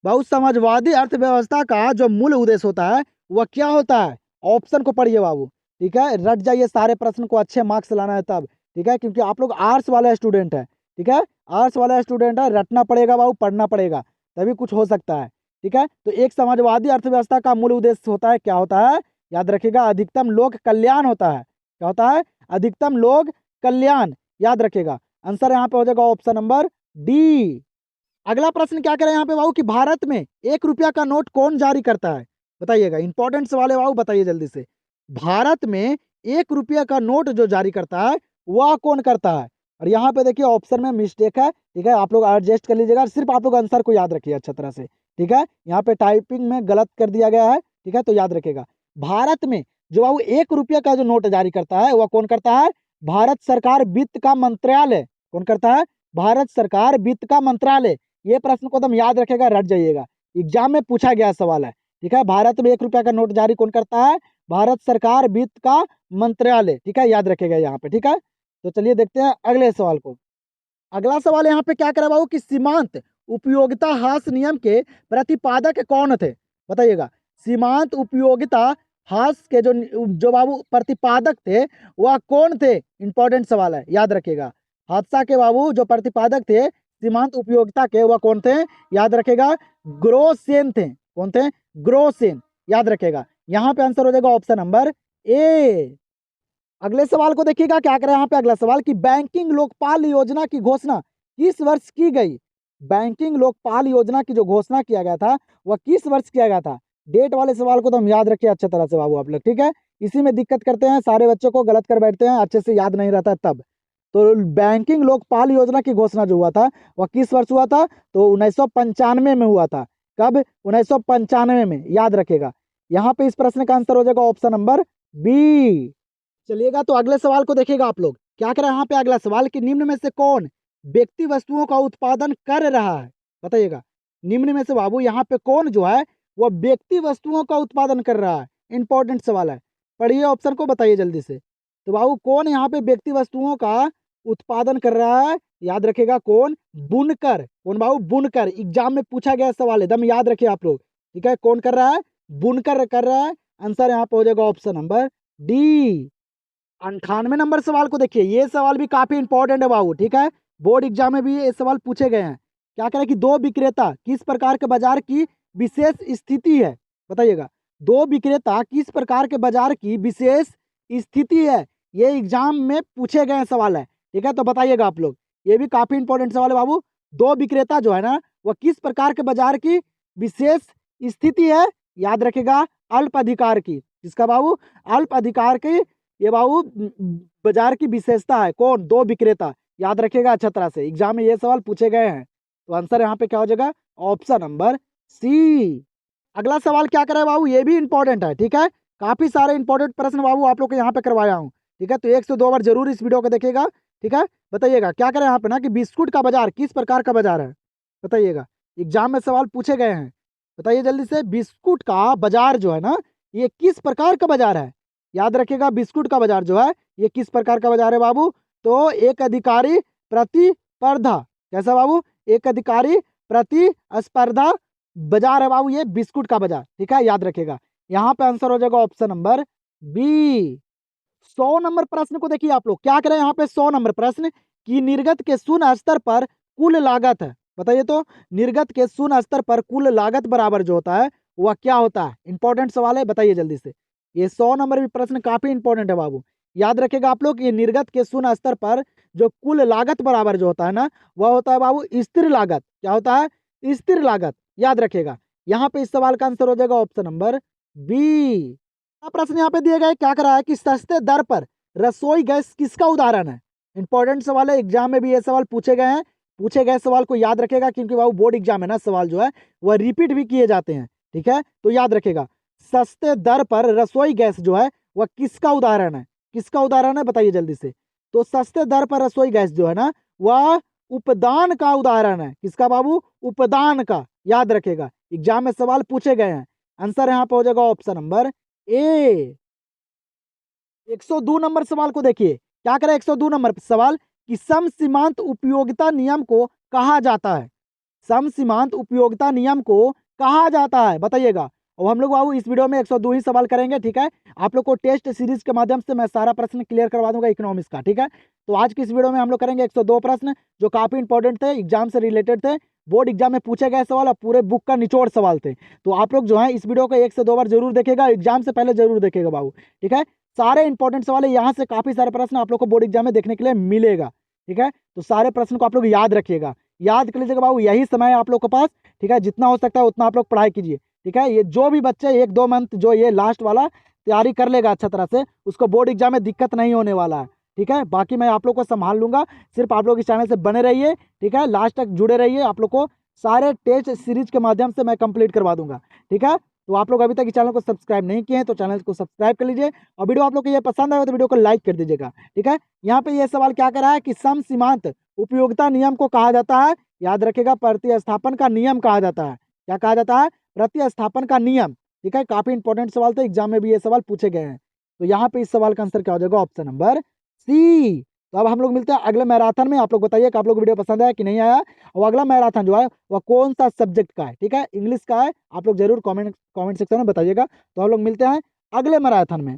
A: बहुत समाजवादी अर्थव्यवस्था का जो मूल उद्देश्य होता है वह क्या होता है, ऑप्शन को पढ़िए बाबू, ठीक है। रट जाइए सारे प्रश्न को, अच्छे मार्क्स लाना है तब, ठीक है, क्योंकि आप लोग आर्ट्स वाले स्टूडेंट है, ठीक है, आर्ट्स वाला स्टूडेंट है, रटना पड़ेगा बाबू, पढ़ना पड़ेगा, तभी कुछ हो सकता है, ठीक है। तो एक समाजवादी अर्थव्यवस्था का मूल उद्देश्य होता है, क्या होता है, याद रखिएगा, अधिकतम लोक कल्याण होता है। क्या होता है, अधिकतम लोक कल्याण, याद रखिएगा। आंसर यहाँ पे हो जाएगा ऑप्शन नंबर डी। अगला प्रश्न क्या करें यहाँ पे बाबू कि भारत में 1 रुपया का नोट कौन जारी करता है, बताइएगा। इंपॉर्टेंट सवाल है बाबू, बताइए जल्दी से। भारत में 1 रुपया का नोट जो जारी करता है वह कौन करता है, और यहाँ पे देखिए ऑप्शन में मिस्टेक है, ठीक है, आप लोग एडजस्ट कर लीजिएगा, सिर्फ आप लोग आंसर को याद रखिए अच्छा तरह से, ठीक है। यहाँ पे टाइपिंग में गलत कर दिया गया है, ठीक है, तो याद रखिएगा। भारत में जो बाबू 1 रुपया का जो नोट जारी करता है वह कौन करता है, भारत सरकार वित्त का मंत्रालय। कौन करता है, भारत सरकार वित्त का मंत्रालय। ये प्रश्न को एकदम याद रखेगा, रट जाइएगा, एग्जाम में पूछा गया सवाल है, ठीक है। भारत में 1 रुपया का नोट जारी कौन करता है, भारत सरकार वित्त का मंत्रालय, ठीक है, याद रखेगा यहाँ पे, ठीक है। तो चलिए देखते हैं अगले सवाल को। अगला सवाल यहाँ पे क्या करे बाबू कि सीमांत उपयोगिता हास नियम के प्रतिपादक कौन थे, बताइएगा। सीमांत उपयोगिता हास के जो जो बाबू प्रतिपादक थे वह कौन थे, इंपॉर्टेंट सवाल है, याद रखिएगा। हादसा के बाबू जो प्रतिपादक थे सीमांत उपयोगिता के वह कौन थे, याद रखेगा, ग्रोसेन थे। कौन थे, ग्रोसेन, याद रखेगा। यहाँ पे आंसर हो जाएगा ऑप्शन नंबर ए। अगले सवाल को देखिएगा क्या करें यहाँ पे, अगला सवाल कि बैंकिंग लोकपाल योजना की घोषणा किस वर्ष की गई। बैंकिंग लोकपाल योजना की जो घोषणा किया गया था वह किस वर्ष किया गया था। डेट वाले सवाल को तो हम याद रखिए अच्छे तरह से बाबू आप लोग, ठीक है। इसी में दिक्कत करते हैं सारे बच्चों को, गलत कर बैठते हैं, अच्छे से याद नहीं रहता तब। तो बैंकिंग लोकपाल योजना की घोषणा जो हुआ था वह किस वर्ष हुआ था, तो 1995 में हुआ था। कब, 1995 में, याद रखेगा। यहाँ पे इस प्रश्न का आंसर हो जाएगा ऑप्शन नंबर बी। चलिएगा तो अगले सवाल को देखिएगा आप लोग क्या करें यहाँ पे, अगला सवाल कि निम्न में से कौन व्यक्ति वस्तुओं का उत्पादन कर रहा है, बताइएगा। निम्न में से बाबू यहाँ पे कौन जो है वह व्यक्ति वस्तुओं का उत्पादन कर रहा है, इंपॉर्टेंट सवाल है, पढ़िए ऑप्शन को, बताइए जल्दी से। तो बाबू कौन यहाँ पे व्यक्ति वस्तुओं का उत्पादन कर रहा है, याद रखेगा, कौन, बुनकर। कौन बाबू, बुनकर। एग्जाम में पूछा गया सवाल है, दम याद रखिए आप लोग, ठीक है। कौन कर रहा है, बुनकर कर रहा है। आंसर यहाँ पे हो जाएगा ऑप्शन नंबर डी। 98 नंबर सवाल को देखिए, ये सवाल भी काफी इंपॉर्टेंट है बाबू, ठीक है, बोर्ड एग्जाम में भी ये सवाल पूछे गए हैं। क्या करें कि दो विक्रेता किस प्रकार के बाजार की विशेष स्थिति है, बताइएगा। दो विक्रेता किस प्रकार के बाजार की विशेष स्थिति है, ये एग्जाम में पूछे गए सवाल है, ठीक है। तो बताइएगा आप लोग, ये भी काफी इंपॉर्टेंट सवाल है बाबू। दो विक्रेता जो है ना वह किस प्रकार के बाजार की विशेष स्थिति है, याद रखेगा, अल्प अधिकार की। किसका बाबू, अल्प अधिकार की, ये बाबू बाजार की विशेषता है। कौन, दो विक्रेता, याद रखिएगा अच्छा तरह से, एग्जाम में ये सवाल पूछे गए हैं। तो आंसर यहाँ पे क्या हो जाएगा, ऑप्शन नंबर सी। अगला सवाल क्या करे बाबू, ये भी इंपॉर्टेंट है, ठीक है। काफी सारे इंपॉर्टेंट प्रश्न बाबू आप लोग को यहाँ पे करवाया हूँ, ठीक है। तो 1 से 2 बार जरूर इस वीडियो को देखिएगा, ठीक है। बताइएगा क्या करें यहाँ पे ना कि बिस्कुट का बाजार किस प्रकार का बाजार है, बताइएगा। एग्जाम में सवाल पूछे गए हैं, बताइए जल्दी से। बिस्कुट का बाजार जो है ना ये किस प्रकार का बाजार है, याद रखिएगा। बिस्कुट का बाजार जो है ये किस प्रकार का बाजार है बाबू, तो एक अधिकारी प्रतिस्पर्धा। कैसा बाबू, एक अधिकारी प्रतिस्पर्धा बाजार है बाबू ये बिस्कुट का बाजार, ठीक है, याद रखिएगा। यहाँ पे आंसर हो जाएगा ऑप्शन नंबर बी। 100 नंबर प्रश्न को देखिए आप लोग क्या करें यहाँ पे। 100 नंबर प्रश्न की निर्गत के शून्य स्तर पर कुल लागत है, बताइए। तो निर्गत के शून्य स्तर पर कुल लागत बराबर जो होता है वह क्या होता है, इंपॉर्टेंट सवाल है, बताइए जल्दी से। ये 100 नंबर भी प्रश्न काफी इंपॉर्टेंट है बाबू, याद रखेगा आप लोग। ये निर्गत के शून्य स्तर पर जो कुल लागत बराबर जो होता है ना वह होता है बाबू स्थिर लागत। क्या होता है, स्थिर लागत, याद रखेगा। यहाँ पे इस सवाल का आंसर हो जाएगा ऑप्शन नंबर बी। प्रश्न यहाँ पे दिए गए क्या करा है कि सस्ते दर पर रसोई गैस किसका उदाहरण है, इंपॉर्टेंट सवाल है, एग्जाम में भी ये सवाल पूछे गए हैं। पूछे गए सवाल को याद रखेगा क्योंकि बाबू बोर्ड एग्जाम है ना, सवाल जो है वह रिपीट भी किए जाते हैं, ठीक है। तो याद रखेगा सस्ते दर पर रसोई गैस जो है वह किसका उदाहरण है, किसका उदाहरण है बताइए जल्दी से। तो सस्ते दर पर रसोई गैस जो है ना वह उपदान का उदाहरण है। किसका बाबू? उपदान का। याद रखेगा, एग्जाम में सवाल पूछे गए हैं। आंसर यहाँ पे हो जाएगा ऑप्शन नंबर ए। 102 नंबर सवाल को देखिए, क्या करें 102 नंबर सवाल कि सम सीमांत उपयोगिता नियम को कहा जाता है। सम सीमांत उपयोगिता नियम को कहा जाता है बताइएगा। और हम लोग बाबू इस वीडियो में 102 ही सवाल करेंगे, ठीक है। आप लोग को टेस्ट सीरीज के माध्यम से मैं सारा प्रश्न क्लियर करवा दूंगा इकोनॉमिक्स का, ठीक है। तो आज की इस वीडियो में हम लोग करेंगे 102 प्रश्न जो काफी इंपॉर्टेंट थे, एग्जाम से रिलेटेड थे, बोर्ड एग्जाम में पूछे गए सवाल और पूरे बुक का निचोड़ सवाल थे। तो आप लोग जो है इस वीडियो को 1 से 2 बार जरूर देखेगा, एग्जाम से पहले जरूर देखेगा बाबू, ठीक है। सारे इंपॉर्टेंट सवाल है, यहाँ से काफी सारे प्रश्न आप लोग को बोर्ड एग्जाम में देखने के लिए मिलेगा, ठीक है। तो सारे प्रश्न को आप लोग याद रखिएगा, याद कर लीजिएगा बाबू, यही समय है आप लोग के पास, ठीक है। जितना हो सकता है उतना आप लोग पढ़ाई कीजिए, ठीक है। ये जो भी बच्चे 1-2 मंथ जो ये लास्ट वाला तैयारी कर लेगा अच्छा तरह से, उसको बोर्ड एग्जाम में दिक्कत नहीं होने वाला है, ठीक है। बाकी मैं आप लोग को संभाल लूंगा, सिर्फ आप लोग इस चैनल से बने रहिए, ठीक है। लास्ट तक जुड़े रहिए, आप लोग को सारे टेस्ट सीरीज के माध्यम से मैं कंप्लीट करवा दूंगा, ठीक है। तो आप लोग अभी तक इस चैनल को सब्सक्राइब नहीं किए हैं तो चैनल को सब्सक्राइब कर लीजिए, और वीडियो आप लोग को ये पसंद आए तो वीडियो को लाइक कर दीजिएगा, ठीक है। यहाँ पे ये सवाल क्या कर रहा है कि सम सीमांत उपयोगिता नियम को कहा जाता है, याद रखेगा, प्रतिस्थापन का नियम कहा जाता है। क्या कहा जाता है? प्रतिस्थापन का नियम, ठीक है। काफी इंपॉर्टेंट सवाल थे, एग्जाम में भी ये सवाल पूछे गए हैं। तो यहाँ पे इस सवाल का आंसर क्या हो जाएगा? Option number C. तो अब हम लोग मिलते हैं अगले मैराथन में। आप लोग बताइए कि आप लोग वीडियो पसंद आया कि नहीं आया, और अगला मैराथन जो है वह कौन सा सब्जेक्ट का है, ठीक है, इंग्लिश का है। आप लोग जरूर कमेंट सेक्शन में बताइएगा। तो हम लोग मिलते हैं अगले मैराथन में।